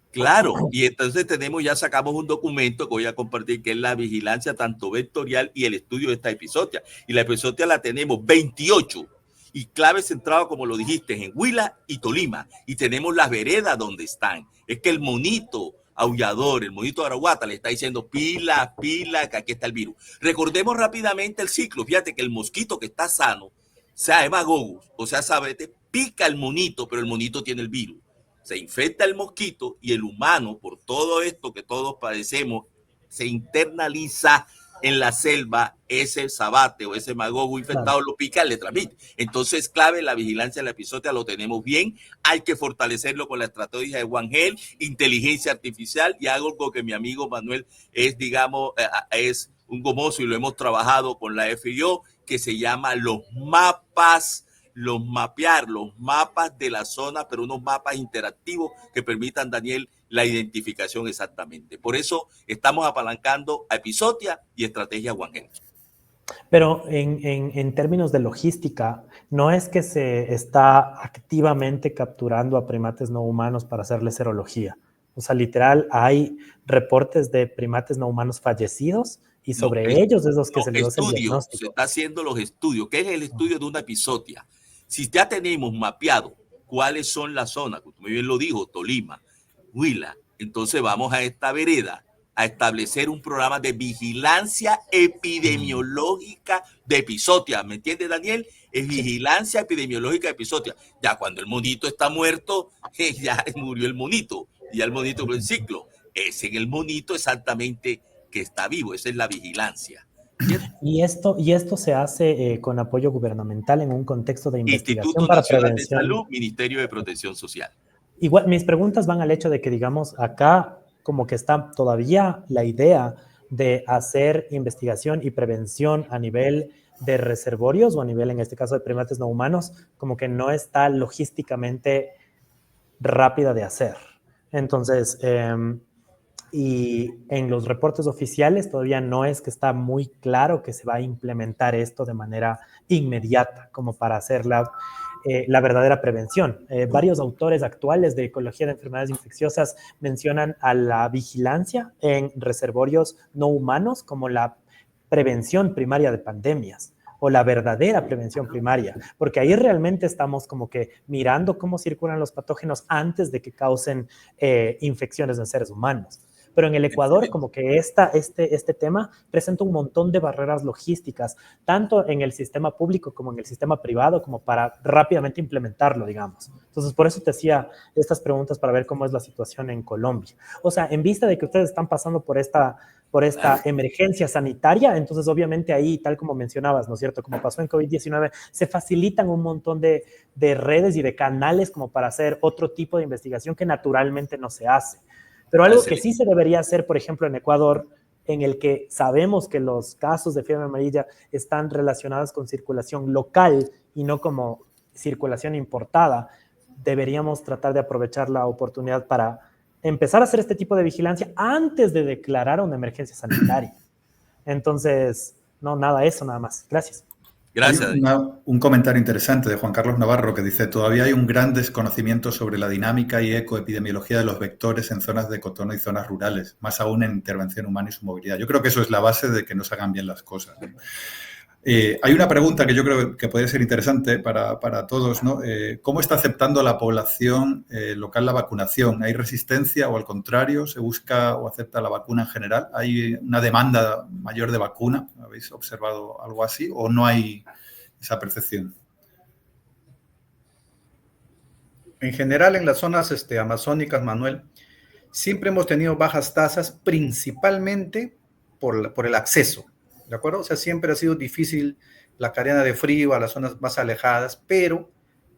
Claro, y entonces sacamos un documento que voy a compartir, que es la vigilancia tanto vectorial y el estudio de esta epizootia. Y la epizootia la tenemos 28 y clave centrado, como lo dijiste, en Huila y Tolima. Y tenemos las veredas donde están. Es que el monito aullador, el monito de Araguata le está diciendo pila, que aquí está el virus. Recordemos rápidamente el ciclo. Fíjate que el mosquito que está sano, sea hemagogus, o sea, sabete, pica el monito, pero el monito tiene el virus. Se infecta el mosquito y el humano, por todo esto que todos padecemos, se internaliza en la selva ese sabate o ese magogo infectado, lo pica, le transmite. Entonces, clave la vigilancia de la epizootia, lo tenemos bien. Hay que fortalecerlo con la estrategia de One Health, inteligencia artificial, y algo que mi amigo Manuel es, digamos, es un gomoso y lo hemos trabajado con la FIO, que se llama los mapas de la zona, pero unos mapas interactivos que permitan, Daniel, la identificación exactamente. Por eso estamos apalancando a epizootia y estrategia One Health. Pero en términos de logística, no es que se está activamente capturando a primates no humanos para hacerle serología. O sea, literal, hay reportes de primates no humanos fallecidos y sobre ellos es los que se les hace el diagnóstico. Se está haciendo los estudios. ¿Qué es el estudio de una epizootia? Si ya tenemos mapeado cuáles son las zonas, como muy bien lo dijo, Tolima, Huila, entonces vamos a esta vereda a establecer un programa de vigilancia epidemiológica de epizootia. ¿Me entiendes, Daniel? Es vigilancia epidemiológica de epizootia. Ya cuando el monito está muerto, ya murió el monito, ya el monito fue el ciclo. Es en el monito exactamente que está vivo, esa es la vigilancia. Y esto se hace con apoyo gubernamental en un contexto de investigación Instituto para Nacional prevención. de Salud, Ministerio de Protección Social. Igual, mis preguntas van al hecho de que, digamos, acá como que está todavía la idea de hacer investigación y prevención a nivel de reservorios o a nivel, en este caso, de primates no humanos, como que no está logísticamente rápida de hacer. Entonces, y en los reportes oficiales todavía no es que está muy claro que se va a implementar esto de manera inmediata, como para hacer la verdadera prevención. Varios autores actuales de ecología de enfermedades infecciosas mencionan a la vigilancia en reservorios no humanos como la prevención primaria de pandemias o la verdadera prevención primaria, porque ahí realmente estamos como que mirando cómo circulan los patógenos antes de que causen infecciones en seres humanos. Pero en el Ecuador, como que este tema presenta un montón de barreras logísticas, tanto en el sistema público como en el sistema privado, como para rápidamente implementarlo, digamos. Entonces, por eso te hacía estas preguntas para ver cómo es la situación en Colombia. O sea, en vista de que ustedes están pasando por esta emergencia sanitaria, entonces obviamente ahí, tal como mencionabas, ¿no es cierto? Como pasó en COVID-19, se facilitan un montón de redes y de canales como para hacer otro tipo de investigación que naturalmente no se hace. Pero algo que sí se debería hacer, por ejemplo, en Ecuador, en el que sabemos que los casos de fiebre amarilla están relacionados con circulación local y no como circulación importada, deberíamos tratar de aprovechar la oportunidad para empezar a hacer este tipo de vigilancia antes de declarar una emergencia sanitaria. Entonces, no, nada, eso nada más. Gracias. Gracias. Hay un comentario interesante de Juan Carlos Navarro que dice: todavía hay un gran desconocimiento sobre la dinámica y ecoepidemiología de los vectores en zonas de cotono y zonas rurales, más aún en intervención humana y su movilidad. Yo creo que eso es la base de que no se hagan bien las cosas. Hay una pregunta que yo creo que puede ser interesante para todos, ¿no? ¿Cómo está aceptando la población local la vacunación? ¿Hay resistencia o al contrario se busca o acepta la vacuna en general? ¿Hay una demanda mayor de vacuna? ¿Habéis observado algo así o no hay esa percepción? En general, en las zonas amazónicas, Manuel, siempre hemos tenido bajas tasas, principalmente por el acceso. ¿De acuerdo? O sea, siempre ha sido difícil la cadena de frío a las zonas más alejadas, pero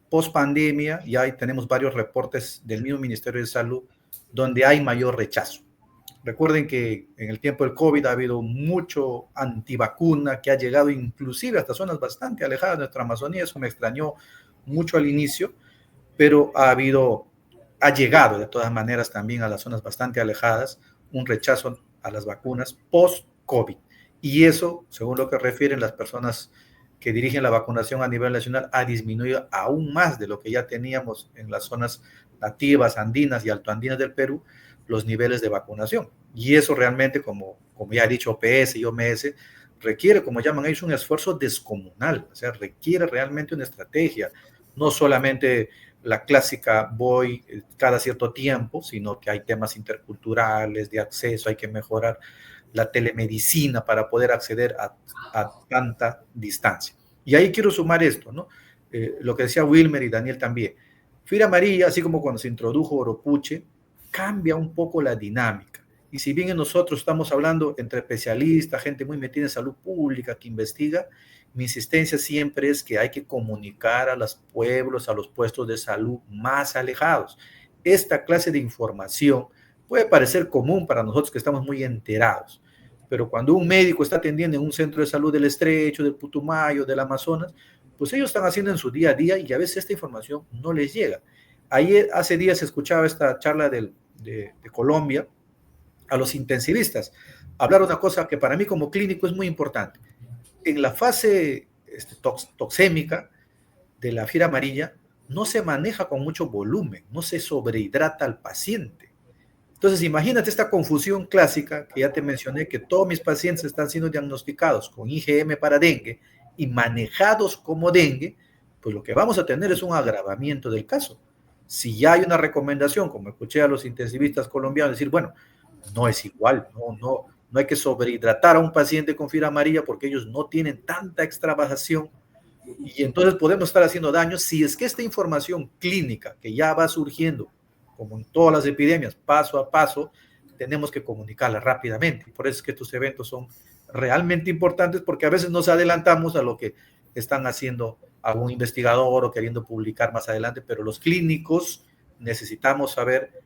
post pandemia ya tenemos varios reportes del mismo Ministerio de Salud donde hay mayor rechazo. Recuerden que en el tiempo del COVID ha habido mucho antivacuna que ha llegado inclusive hasta zonas bastante alejadas de nuestra Amazonía. Eso me extrañó mucho al inicio, pero ha llegado de todas maneras también a las zonas bastante alejadas un rechazo a las vacunas post-COVID. Y eso, según lo que refieren las personas que dirigen la vacunación a nivel nacional, ha disminuido aún más de lo que ya teníamos en las zonas nativas, andinas y altoandinas del Perú, los niveles de vacunación. Y eso realmente, como ya he dicho, OPS y OMS, requiere, como llaman ellos, un esfuerzo descomunal. O sea, requiere realmente una estrategia, no solamente la clásica voy cada cierto tiempo, sino que hay temas interculturales, de acceso, hay que mejorar la telemedicina para poder acceder a tanta distancia. Y ahí quiero sumar esto, ¿no? Lo que decía Wilmer y Daniel también. Fiebre amarilla, así como cuando se introdujo Oropuche, cambia un poco la dinámica. Y si bien nosotros estamos hablando entre especialistas, gente muy metida en salud pública que investiga, mi insistencia siempre es que hay que comunicar a los pueblos, a los puestos de salud más alejados. Esta clase de información puede parecer común para nosotros que estamos muy enterados, pero cuando un médico está atendiendo en un centro de salud del Estrecho, del Putumayo, del Amazonas, pues ellos están haciendo en su día a día y a veces esta información no les llega. Hace días escuchaba esta charla de Colombia a los intensivistas hablar una cosa que para mí como clínico es muy importante. En la fase toxémica de la fiebre amarilla no se maneja con mucho volumen, no se sobrehidrata al paciente. Entonces, imagínate esta confusión clásica que ya te mencioné, que todos mis pacientes están siendo diagnosticados con IgM para dengue y manejados como dengue, pues lo que vamos a tener es un agravamiento del caso. Si ya hay una recomendación, como escuché a los intensivistas colombianos decir, bueno, no es igual, no hay que sobrehidratar a un paciente con fiebre amarilla porque ellos no tienen tanta extravasación y entonces podemos estar haciendo daño si es que esta información clínica que ya va surgiendo, como en todas las epidemias, paso a paso, tenemos que comunicarla rápidamente. Y por eso es que estos eventos son realmente importantes porque a veces nos adelantamos a lo que están haciendo algún investigador o queriendo publicar más adelante, pero los clínicos necesitamos saber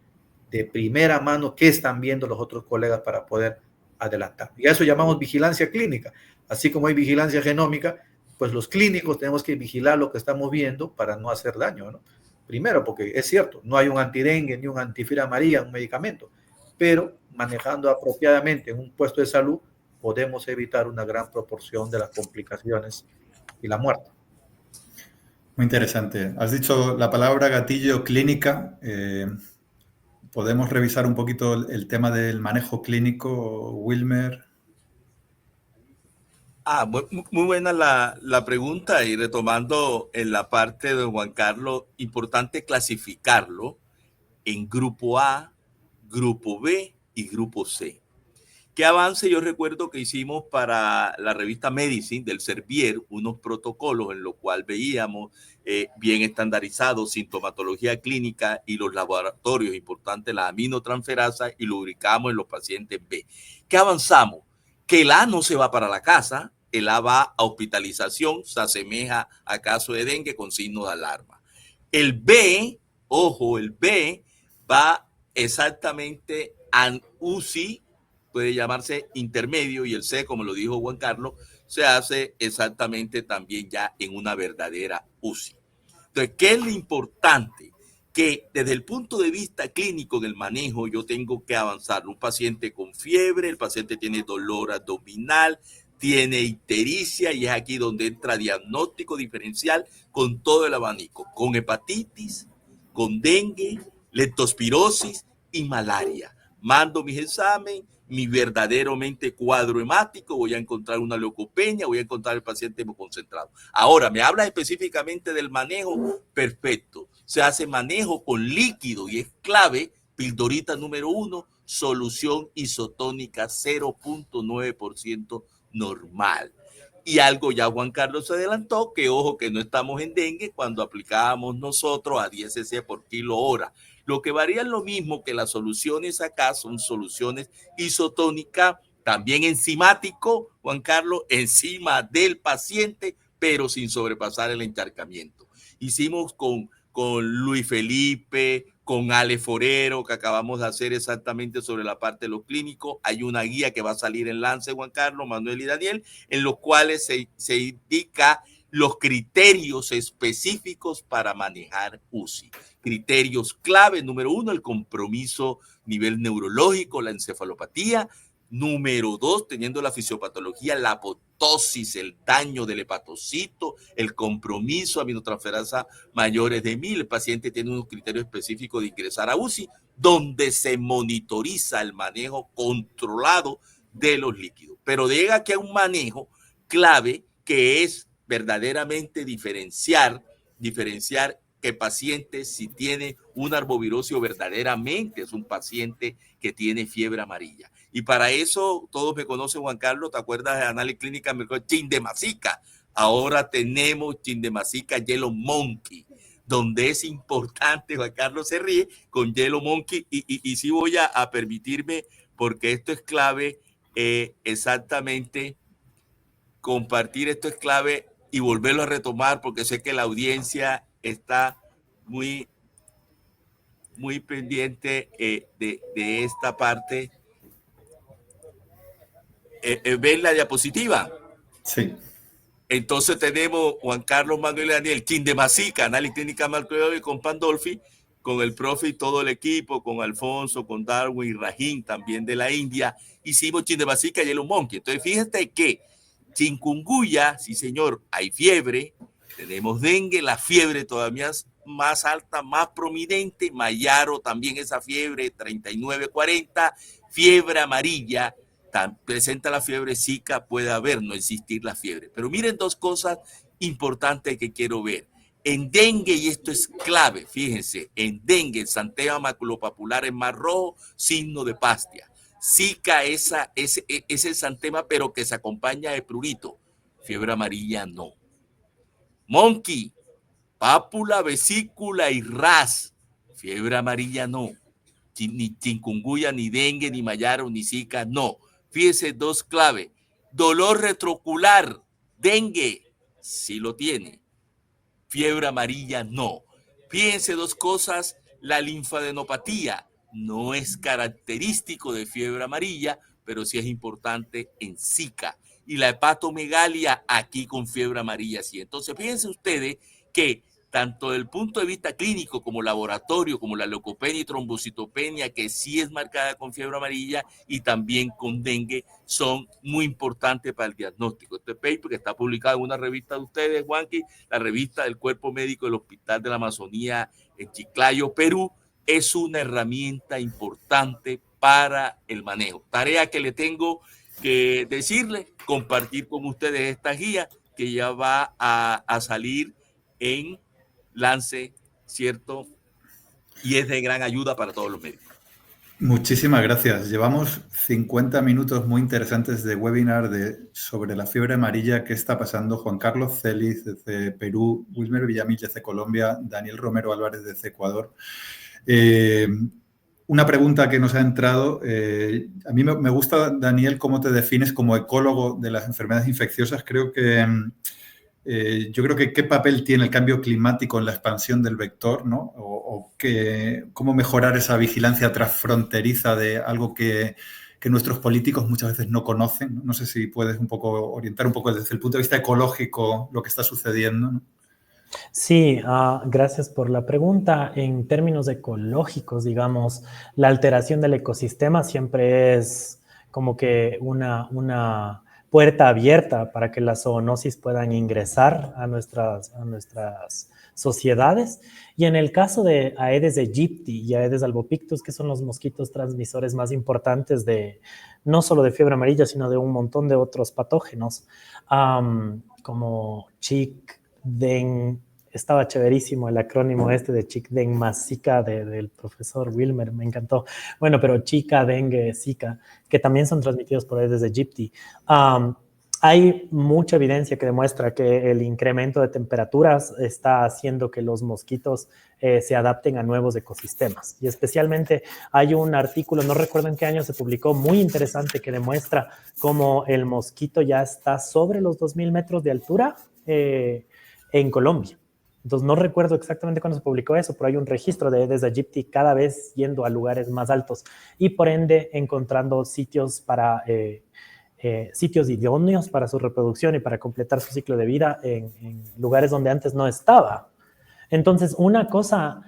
de primera mano qué están viendo los otros colegas para poder adelantar. Y a eso llamamos vigilancia clínica. Así como hay vigilancia genómica, pues los clínicos tenemos que vigilar lo que estamos viendo para no hacer daño, ¿no? Primero, porque es cierto, no hay un antidengue ni un antifiebre amarilla, un medicamento, pero manejando apropiadamente en un puesto de salud podemos evitar una gran proporción de las complicaciones y la muerte. Muy interesante. Has dicho la palabra gatillo clínica. ¿Podemos revisar un poquito el tema del manejo clínico, Wilmer? Muy buena la pregunta y retomando en la parte de Juan Carlos, importante clasificarlo en grupo A, grupo B y grupo C. ¿Qué avance? Yo recuerdo que hicimos para la revista Medicine del Servier unos protocolos en los cuales veíamos bien estandarizados sintomatología clínica y los laboratorios importantes, la aminotransferasa, y lo ubicamos en los pacientes B. ¿Qué avanzamos? Que el A no se va para la casa, el A va a hospitalización, se asemeja a caso de dengue con signos de alarma. El B, ojo, el B va exactamente an UCI, puede llamarse intermedio, y el C, como lo dijo Juan Carlos, se hace exactamente también ya en una verdadera UCI. Entonces, ¿qué es lo importante? Que desde el punto de vista clínico en el manejo yo tengo que avanzar. Un paciente con fiebre, el paciente tiene dolor abdominal, tiene ictericia, y es aquí donde entra diagnóstico diferencial con todo el abanico, con hepatitis, con dengue, leptospirosis y malaria. Mando mis exámenes, mi verdaderamente cuadro hemático, voy a encontrar una leucopenia, voy a encontrar el paciente concentrado. Ahora, me habla específicamente del manejo, perfecto. Se hace manejo con líquido y es clave, pildorita número 1, solución isotónica 0.9% normal. Y algo ya Juan Carlos se adelantó, que ojo que no estamos en dengue cuando aplicábamos nosotros a 10 cc por kilo hora. Lo que varía es lo mismo, que las soluciones acá son soluciones isotónicas, también enzimático, Juan Carlos, encima del paciente, pero sin sobrepasar el encharcamiento. Hicimos con Luis Felipe, con Ale Forero, que acabamos de hacer exactamente sobre la parte de lo clínico. Hay una guía que va a salir en Lance, Juan Carlos, Manuel y Daniel, en los cuales se indica los criterios específicos para manejar UCI. Criterios clave, número 1, el compromiso nivel neurológico, la encefalopatía. Número 2, teniendo la fisiopatología, la apoptosis, el daño del hepatocito, el compromiso, aminotransferasa mayores de 1000. El paciente tiene unos criterios específicos de ingresar a UCI, donde se monitoriza el manejo controlado de los líquidos. Pero llega aquí a un manejo clave, que es verdaderamente diferenciar que paciente, si tiene una arbovirosis, verdaderamente es un paciente que tiene fiebre amarilla. Y para eso, todos me conocen, Juan Carlos, ¿te acuerdas de análisis clínica? Chindemasica. Ahora tenemos Chindemasica Yellow Monkey, donde es importante, Juan Carlos se ríe, con Yellow Monkey, y sí voy a permitirme, porque esto es clave, exactamente, compartir esto es clave y volverlo a retomar, porque sé que la audiencia está muy pendiente de esta parte. ¿Ven la diapositiva? Sí. Entonces tenemos Juan Carlos, Manuel y Daniel, Chindemasica, análisis clínica macrobióloga, con Pandolfi, con el profe y todo el equipo, con Alfonso, con Darwin y Rahim, también de la India. Hicimos Chindemasica y Yellow Monkey. Entonces fíjate que chikungunya, sí señor, hay fiebre, tenemos dengue, la fiebre todavía es más alta, más prominente, Mayaro también esa fiebre, 39-40, fiebre amarilla, presenta la fiebre Zika, puede haber, no existir la fiebre. Pero miren dos cosas importantes que quiero ver. En dengue, y esto es clave, fíjense, en dengue, el santema maculopapular es más rojo, signo de pastia. Zika es el santema, pero que se acompaña de prurito. Fiebre amarilla, no. Monkey, pápula, vesícula y ras. Fiebre amarilla, no. Ni chikungunya, ni dengue, ni mayaro, ni Zika, no. Fíjense, dos claves. Dolor retroocular, dengue, sí lo tiene. Fiebre amarilla, no. Fíjense dos cosas, la linfadenopatía no es característico de fiebre amarilla, pero sí es importante en Zika. Y la hepatomegalia aquí con fiebre amarilla, sí. Entonces, fíjense ustedes que tanto desde el punto de vista clínico como laboratorio, como la leucopenia y trombocitopenia, que sí es marcada con fiebre amarilla, y también con dengue, son muy importantes para el diagnóstico. Este paper, que está publicado en una revista de ustedes, Juanqui, la revista del Cuerpo Médico del Hospital de la Amazonía en Chiclayo, Perú, es una herramienta importante para el manejo. Tarea que le tengo que decirle, compartir con ustedes esta guía que ya va a salir en Lance, ¿cierto? Y es de gran ayuda para todos los médicos. Muchísimas gracias. Llevamos 50 minutos muy interesantes de webinar sobre la fiebre amarilla. ¿Qué está pasando? Juan Carlos Celis desde Perú, Wilmer Villamil desde Colombia, Daniel Romero Álvarez desde Ecuador. Una pregunta que nos ha entrado. A mí me gusta, Daniel, cómo te defines como ecólogo de las enfermedades infecciosas. Creo que Yo creo que qué papel tiene el cambio climático en la expansión del vector, ¿no? Cómo mejorar esa vigilancia transfronteriza de algo que nuestros políticos muchas veces no conocen. No sé si puedes un poco orientar un poco desde el punto de vista ecológico lo que está sucediendo, ¿no? Sí, gracias por la pregunta. En términos ecológicos, digamos, la alteración del ecosistema siempre es como que una puerta abierta para que las zoonosis puedan ingresar a nuestras sociedades. Y en el caso de Aedes aegypti y Aedes albopictus, que son los mosquitos transmisores más importantes de no solo de fiebre amarilla, sino de un montón de otros patógenos, como Chick-Deng. Estaba chéverísimo el acrónimo este de Chick-Deng más Zika del profesor Wilmer, me encantó. Bueno, pero Chica, dengue, Zika, que también son transmitidos por Aedes aegypti. Hay mucha evidencia que demuestra que el incremento de temperaturas está haciendo que los mosquitos se adapten a nuevos ecosistemas. Y especialmente hay un artículo, no recuerdo en qué año se publicó, muy interesante que demuestra cómo el mosquito ya está sobre los 2.000 metros de altura en Colombia. Entonces, no recuerdo exactamente cuándo se publicó eso, pero hay un registro de Aedes aegypti cada vez yendo a lugares más altos y, por ende, encontrando sitios sitios idóneos para su reproducción y para completar su ciclo de vida en lugares donde antes no estaba. Entonces, una cosa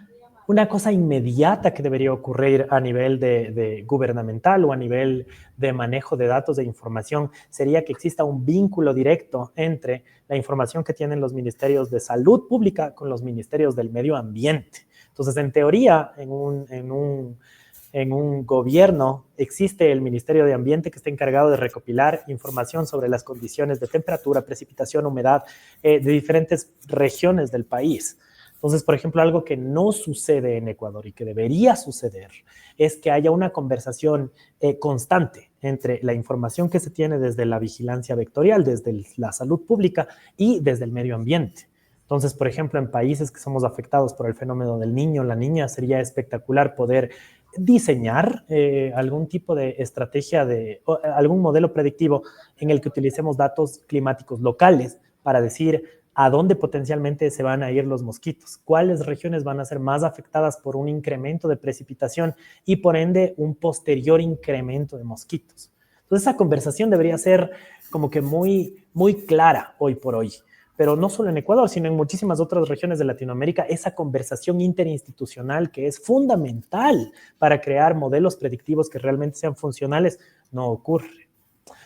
inmediata que debería ocurrir a nivel de gubernamental o a nivel de manejo de datos de información sería que exista un vínculo directo entre la información que tienen los ministerios de salud pública con los ministerios del medio ambiente. Entonces, en teoría, en un gobierno existe el Ministerio de Ambiente que está encargado de recopilar información sobre las condiciones de temperatura, precipitación, humedad de diferentes regiones del país. Entonces, por ejemplo, algo que no sucede en Ecuador y que debería suceder es que haya una conversación constante entre la información que se tiene desde la vigilancia vectorial, desde la salud pública y desde el medio ambiente. Entonces, por ejemplo, en países que somos afectados por el fenómeno del niño, la niña, sería espectacular poder diseñar algún tipo de estrategia, algún modelo predictivo en el que utilicemos datos climáticos locales para decir a dónde potencialmente se van a ir los mosquitos, cuáles regiones van a ser más afectadas por un incremento de precipitación y por ende un posterior incremento de mosquitos. Entonces esa conversación debería ser como que muy, muy clara hoy por hoy, pero no solo en Ecuador, sino en muchísimas otras regiones de Latinoamérica, esa conversación interinstitucional que es fundamental para crear modelos predictivos que realmente sean funcionales no ocurre.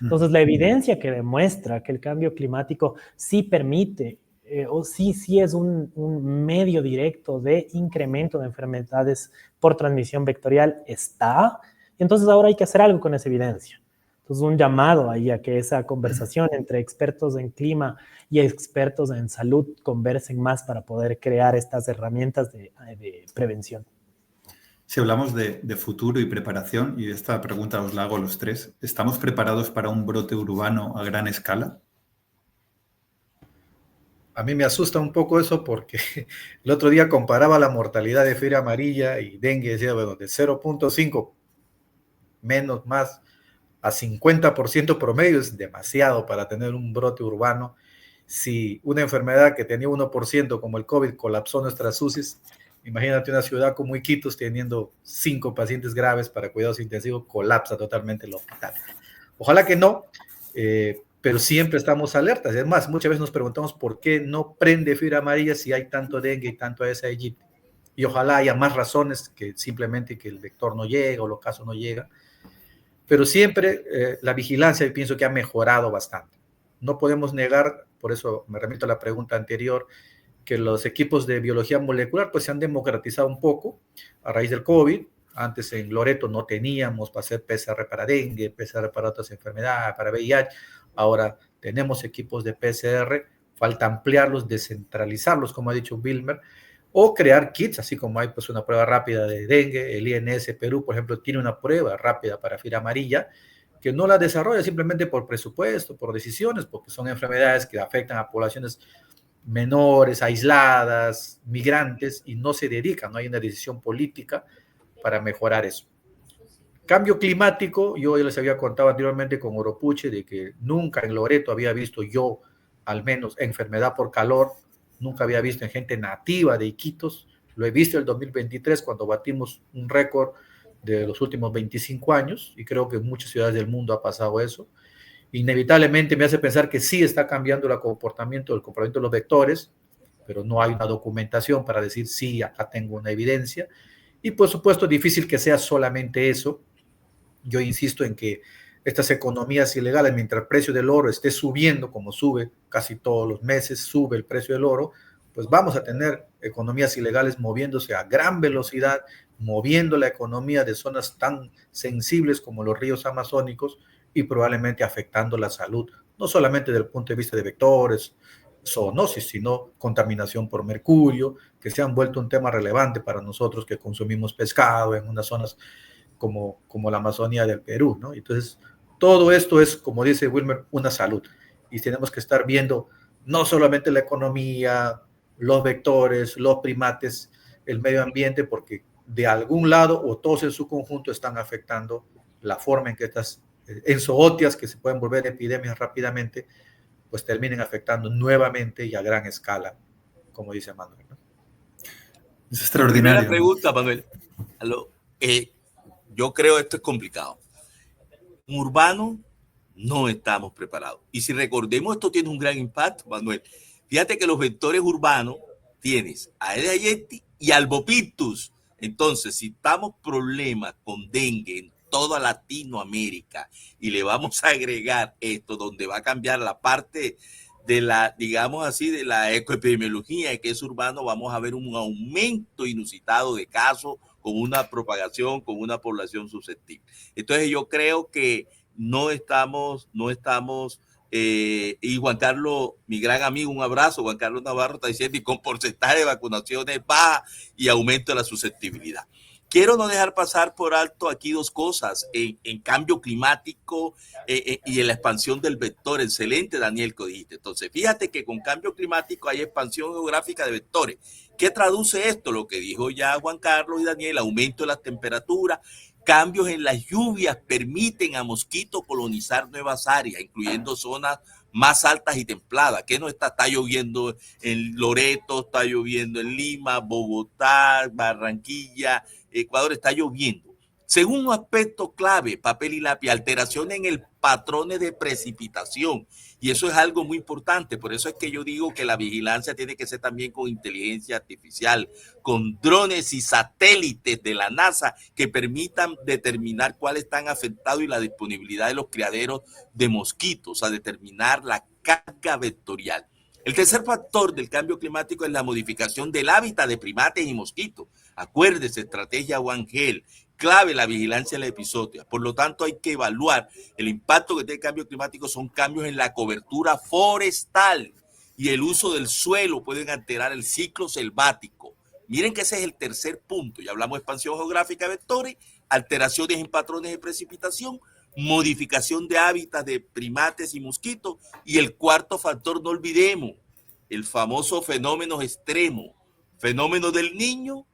Entonces, la evidencia que demuestra que el cambio climático sí permite o sí es un medio directo de incremento de enfermedades por transmisión vectorial está. Y entonces ahora hay que hacer algo con esa evidencia. Entonces, un llamado ahí a que esa conversación entre expertos en clima y expertos en salud conversen más para poder crear estas herramientas de prevención. Si hablamos de futuro y preparación, y esta pregunta os la hago a los tres, ¿estamos preparados para un brote urbano a gran escala? A mí me asusta un poco eso porque el otro día comparaba la mortalidad de fiebre amarilla y dengue, decía, bueno, de 0.5 menos más a 50% promedio es demasiado para tener un brote urbano. Si una enfermedad que tenía 1% como el COVID colapsó nuestras UCIs, imagínate una ciudad como Iquitos teniendo 5 pacientes graves para cuidados intensivos, colapsa totalmente el hospital. Ojalá que no, pero siempre estamos alertas. Es más, muchas veces nos preguntamos por qué no prende fiebre amarilla si hay tanto dengue y tanto Aedes aegypti. Y ojalá haya más razones que simplemente que el vector no llega o los casos no llegan. Pero siempre la vigilancia, yo pienso que ha mejorado bastante. No podemos negar, por eso me remito a la pregunta anterior, que los equipos de biología molecular pues se han democratizado un poco a raíz del COVID. Antes en Loreto no teníamos para hacer PCR para dengue, PCR para otras enfermedades, para VIH. Ahora tenemos equipos de PCR, falta ampliarlos, descentralizarlos, como ha dicho Wilmer, o crear kits, así como hay pues una prueba rápida de dengue. El INS Perú, por ejemplo, tiene una prueba rápida para fiebre amarilla, que no la desarrolla simplemente por presupuesto, por decisiones, porque son enfermedades que afectan a poblaciones menores, aisladas, migrantes, y no se dedican, no hay una decisión política para mejorar eso. Cambio climático, yo les había contado anteriormente con Oropuche de que nunca en Loreto había visto yo al menos enfermedad por calor, nunca había visto en gente nativa de Iquitos. Lo he visto en el 2023 cuando batimos un récord de los últimos 25 años y creo que en muchas ciudades del mundo ha pasado eso. Inevitablemente me hace pensar que sí está cambiando el comportamiento de los vectores, pero no hay una documentación para decir sí, acá tengo una evidencia. Y por supuesto, difícil que sea solamente eso. Yo insisto en que estas economías ilegales, mientras el precio del oro esté subiendo, como sube casi todos los meses, sube el precio del oro, pues vamos a tener economías ilegales moviéndose a gran velocidad, moviendo la economía de zonas tan sensibles como los ríos amazónicos y probablemente afectando la salud, no solamente desde el punto de vista de vectores, zoonosis, sino contaminación por mercurio, que se han vuelto un tema relevante para nosotros que consumimos pescado en unas zonas como la Amazonía del Perú, ¿no? Entonces, todo esto es, como dice Wilmer, una salud. Y tenemos que estar viendo no solamente la economía, los vectores, los primates, el medio ambiente, porque de algún lado o todos en su conjunto están afectando la forma en que estas enzootias, que se pueden volver epidemias rápidamente, pues terminen afectando nuevamente y a gran escala, como dice Manuel, ¿no? Es extraordinario. Primera pregunta, Manuel. Yo creo esto es complicado. Urbano no estamos preparados. Y si recordemos, esto tiene un gran impacto, Manuel. Fíjate que los vectores urbanos tienes a Aedes aegypti y albopictus. Entonces, si estamos problemas con dengue en toda Latinoamérica y le vamos a agregar esto, donde va a cambiar la parte de la, digamos así, de la ecoepidemiología, que es urbano, vamos a ver un aumento inusitado de casos con una propagación, con una población susceptible. Entonces yo creo que no estamos, y Juan Carlos, mi gran amigo, un abrazo, Juan Carlos Navarro está diciendo, y con porcentaje de vacunaciones baja y aumento de la susceptibilidad. Quiero no dejar pasar por alto aquí dos cosas, en cambio climático y en la expansión del vector. Excelente, Daniel, que dijiste. Entonces, fíjate que con cambio climático hay expansión geográfica de vectores. ¿Qué traduce esto? Lo que dijo ya Juan Carlos y Daniel, aumento de las temperaturas, cambios en las lluvias permiten a mosquitos colonizar nuevas áreas, incluyendo zonas más altas y templadas. ¿Qué no está lloviendo en Loreto, está lloviendo en Lima, Bogotá, Barranquilla, Ecuador, está lloviendo? Según un aspecto clave, papel y lápiz, alteraciones en el patrón de precipitación. Y eso es algo muy importante. Por eso es que yo digo que la vigilancia tiene que ser también con inteligencia artificial, con drones y satélites de la NASA que permitan determinar cuáles están afectados y la disponibilidad de los criaderos de mosquitos, a determinar la carga vectorial. El tercer factor del cambio climático es la modificación del hábitat de primates y mosquitos. Acuérdese, estrategia One Health, clave la vigilancia de la epizootía. Por lo tanto, hay que evaluar el impacto que tiene el cambio climático. Son cambios en la cobertura forestal y el uso del suelo pueden alterar el ciclo selvático. Miren que ese es el tercer punto. Ya hablamos de expansión geográfica de vectores, alteraciones en patrones de precipitación, modificación de hábitats de primates y mosquitos, y el cuarto factor, no olvidemos, el famoso fenómeno extremo, fenómeno del Niño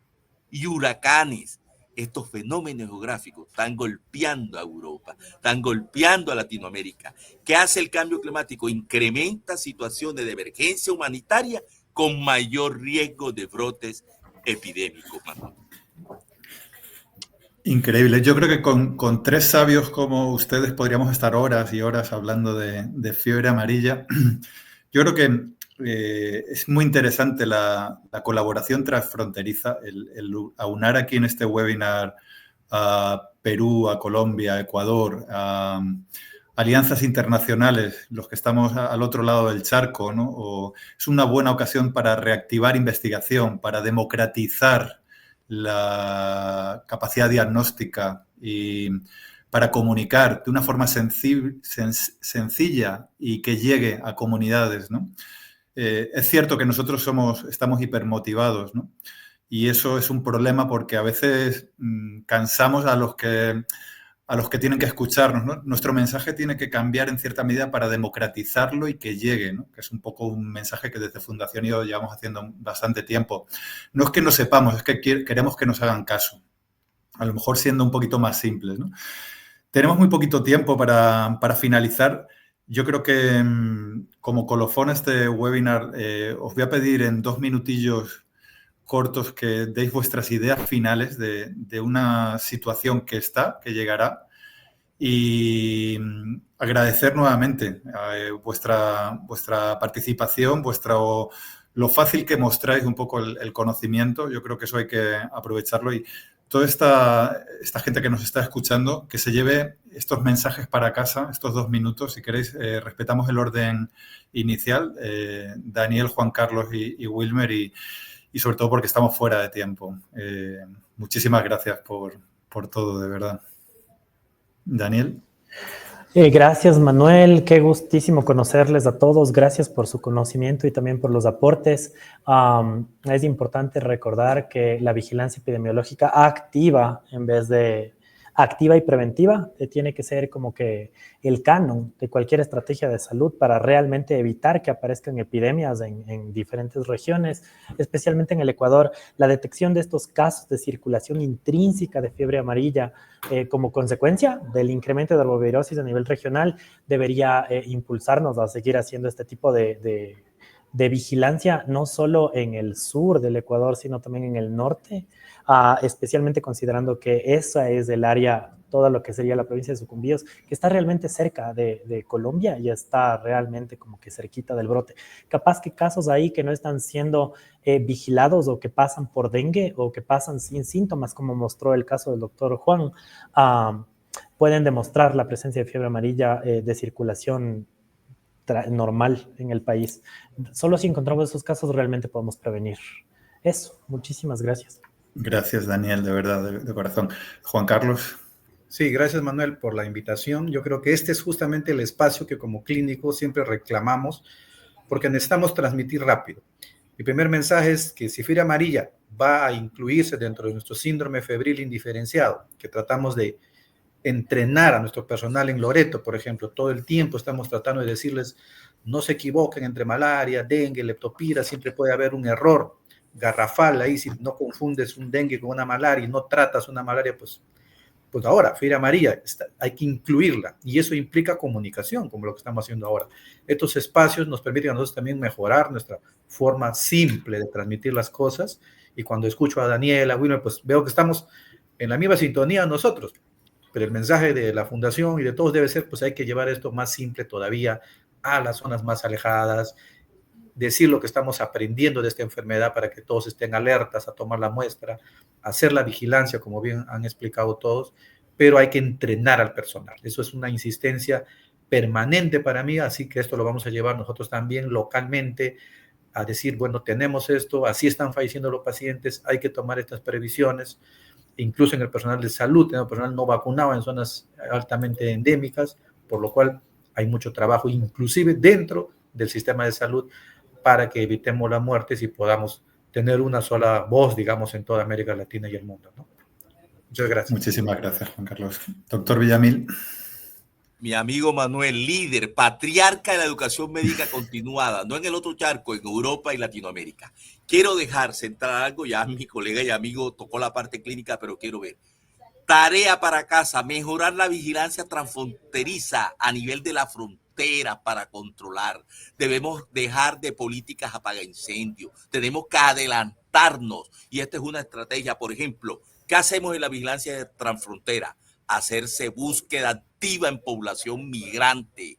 y huracanes. Estos fenómenos geográficos están golpeando a Europa, están golpeando a Latinoamérica. ¿Qué hace el cambio climático? Incrementa situaciones de emergencia humanitaria con mayor riesgo de brotes epidémicos. Increíble. Yo creo que con tres sabios como ustedes podríamos estar horas y horas hablando de fiebre amarilla. Yo creo que es muy interesante la colaboración transfronteriza, el aunar aquí en este webinar a Perú, a Colombia, a Ecuador, a alianzas internacionales, los que estamos al otro lado del charco, ¿no? Es una buena ocasión para reactivar investigación, para democratizar la capacidad diagnóstica y para comunicar de una forma sencilla y que llegue a comunidades, ¿no? Es cierto que nosotros estamos hipermotivados, ¿no? Y eso es un problema porque a veces cansamos a los que tienen que escucharnos, ¿no? Nuestro mensaje tiene que cambiar en cierta medida para democratizarlo y que llegue, ¿no? Que es un poco un mensaje que desde Fundación IO llevamos haciendo bastante tiempo. No es que no sepamos, es que queremos que nos hagan caso. A lo mejor siendo un poquito más simples, ¿no? Tenemos muy poquito tiempo para finalizar. Yo creo que como colofón a este webinar, os voy a pedir en 2 minutillos cortos que deis vuestras ideas finales de una situación que llegará, y agradecer nuevamente vuestra participación, lo fácil que mostráis un poco el conocimiento. Yo creo que eso hay que aprovecharlo, y toda esta gente que nos está escuchando, que se lleve estos mensajes para casa, estos 2 minutos. Si queréis, respetamos el orden inicial, Daniel, Juan Carlos y Wilmer, y sobre todo porque estamos fuera de tiempo. Muchísimas gracias por todo, de verdad. Daniel. Gracias, Manuel. Qué gustísimo conocerles a todos. Gracias por su conocimiento y también por los aportes. Es importante recordar que la vigilancia epidemiológica activa en vez de activa y preventiva tiene que ser como que el canon de cualquier estrategia de salud para realmente evitar que aparezcan epidemias en diferentes regiones, especialmente en el Ecuador. La detección de estos casos de circulación intrínseca de fiebre amarilla como consecuencia del incremento de arbovirosis a nivel regional debería impulsarnos a seguir haciendo este tipo de vigilancia, no solo en el sur del Ecuador, sino también en el norte, especialmente considerando que esa es el área, todo lo que sería la provincia de Sucumbíos, que está realmente cerca de Colombia y está realmente como que cerquita del brote. Capaz que casos ahí que no están siendo vigilados o que pasan por dengue o que pasan sin síntomas, como mostró el caso del doctor Juan, pueden demostrar la presencia de fiebre amarilla de circulación normal en el país. Solo si encontramos esos casos realmente podemos prevenir. Eso, muchísimas gracias. Gracias, Daniel, de verdad, de corazón. Juan Carlos. Sí, gracias, Manuel, por la invitación. Yo creo que este es justamente el espacio que como clínicos siempre reclamamos, porque necesitamos transmitir rápido. Mi primer mensaje es que si fiebre amarilla va a incluirse dentro de nuestro síndrome febril indiferenciado, que tratamos de entrenar a nuestro personal en Loreto, por ejemplo, todo el tiempo estamos tratando de decirles no se equivoquen entre malaria, dengue, leptopira, siempre puede haber un error garrafal ahí, si no confundes un dengue con una malaria y no tratas una malaria, pues ahora, fiebre amarilla, hay que incluirla, y eso implica comunicación, como lo que estamos haciendo ahora. Estos espacios nos permiten a nosotros también mejorar nuestra forma simple de transmitir las cosas, y cuando escucho a Daniel, a Wilmer, pues veo que estamos en la misma sintonía nosotros, pero el mensaje de la fundación y de todos debe ser, pues hay que llevar esto más simple todavía a las zonas más alejadas, decir lo que estamos aprendiendo de esta enfermedad para que todos estén alertas a tomar la muestra, hacer la vigilancia, como bien han explicado todos, pero hay que entrenar al personal. Eso es una insistencia permanente para mí, así que esto lo vamos a llevar nosotros también localmente a decir, bueno, tenemos esto, así están falleciendo los pacientes, hay que tomar estas previsiones. Incluso en el personal de salud, tenemos personal no vacunado en zonas altamente endémicas, por lo cual hay mucho trabajo, inclusive dentro del sistema de salud, para que evitemos las muertes y podamos tener una sola voz, digamos, en toda América Latina y el mundo, ¿no? Muchas gracias. Muchísimas gracias, Juan Carlos. Doctor Villamil. Mi amigo Manuel, líder, patriarca de la educación médica continuada, no en el otro charco, en Europa y Latinoamérica. Quiero dejar centrar algo, ya mi colega y amigo tocó la parte clínica, pero quiero ver. Tarea para casa, mejorar la vigilancia transfronteriza a nivel de la frontera para controlar. Debemos dejar de políticas apagaincendios, tenemos que adelantarnos, y esta es una estrategia. Por ejemplo, ¿qué hacemos en la vigilancia de transfrontera? Hacerse búsqueda activa en población migrante,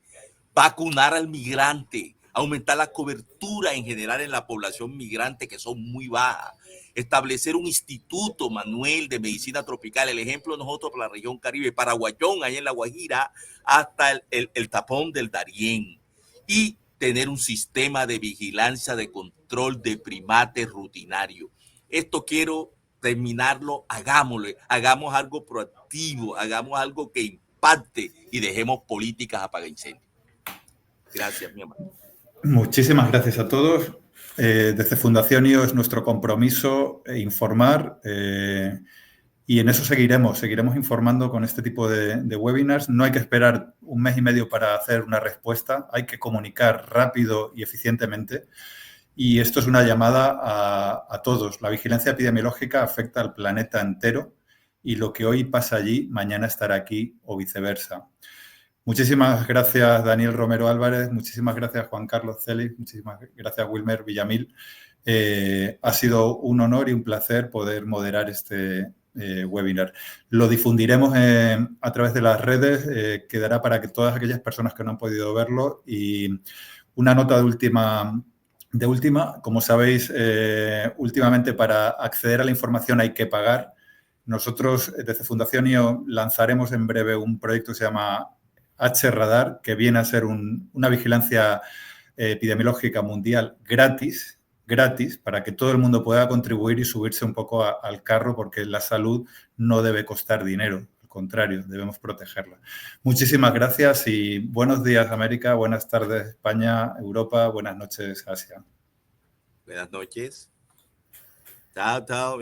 vacunar al migrante, aumentar la cobertura en general en la población migrante, que son muy bajas, establecer un instituto, Manuel, de medicina tropical, el ejemplo de nosotros para la región Caribe, Paraguayón, ahí en La Guajira, hasta el tapón del Darién, y tener un sistema de vigilancia, de control de primates rutinario. Esto quiero terminarlo, hagámoslo, hagamos algo proactivo, hagamos algo que impacte y dejemos políticas apagaincendios. Gracias, mi hermano. Muchísimas gracias a todos. Desde Fundación IO es nuestro compromiso informar, y en eso seguiremos informando con este tipo de webinars. No hay que esperar 1 mes y medio para hacer una respuesta, hay que comunicar rápido y eficientemente. Y esto es una llamada a todos. La vigilancia epidemiológica afecta al planeta entero, y lo que hoy pasa allí, mañana estará aquí o viceversa. Muchísimas gracias, Daniel Romero Álvarez. Muchísimas gracias, Juan Carlos Celis. Muchísimas gracias, Wilmer Villamil. Ha sido un honor y un placer poder moderar este webinar. Lo difundiremos a través de las redes. Quedará para que todas aquellas personas que no han podido verlo. Y una nota de última, como sabéis, últimamente para acceder a la información hay que pagar. Nosotros, desde Fundación IO, lanzaremos en breve un proyecto que se llama H-Radar, que viene a ser una vigilancia epidemiológica mundial gratis, para que todo el mundo pueda contribuir y subirse un poco al carro, porque la salud no debe costar dinero, al contrario, debemos protegerla. Muchísimas gracias y buenos días, América, buenas tardes, España, Europa, buenas noches, Asia. Buenas noches. Chao, chao.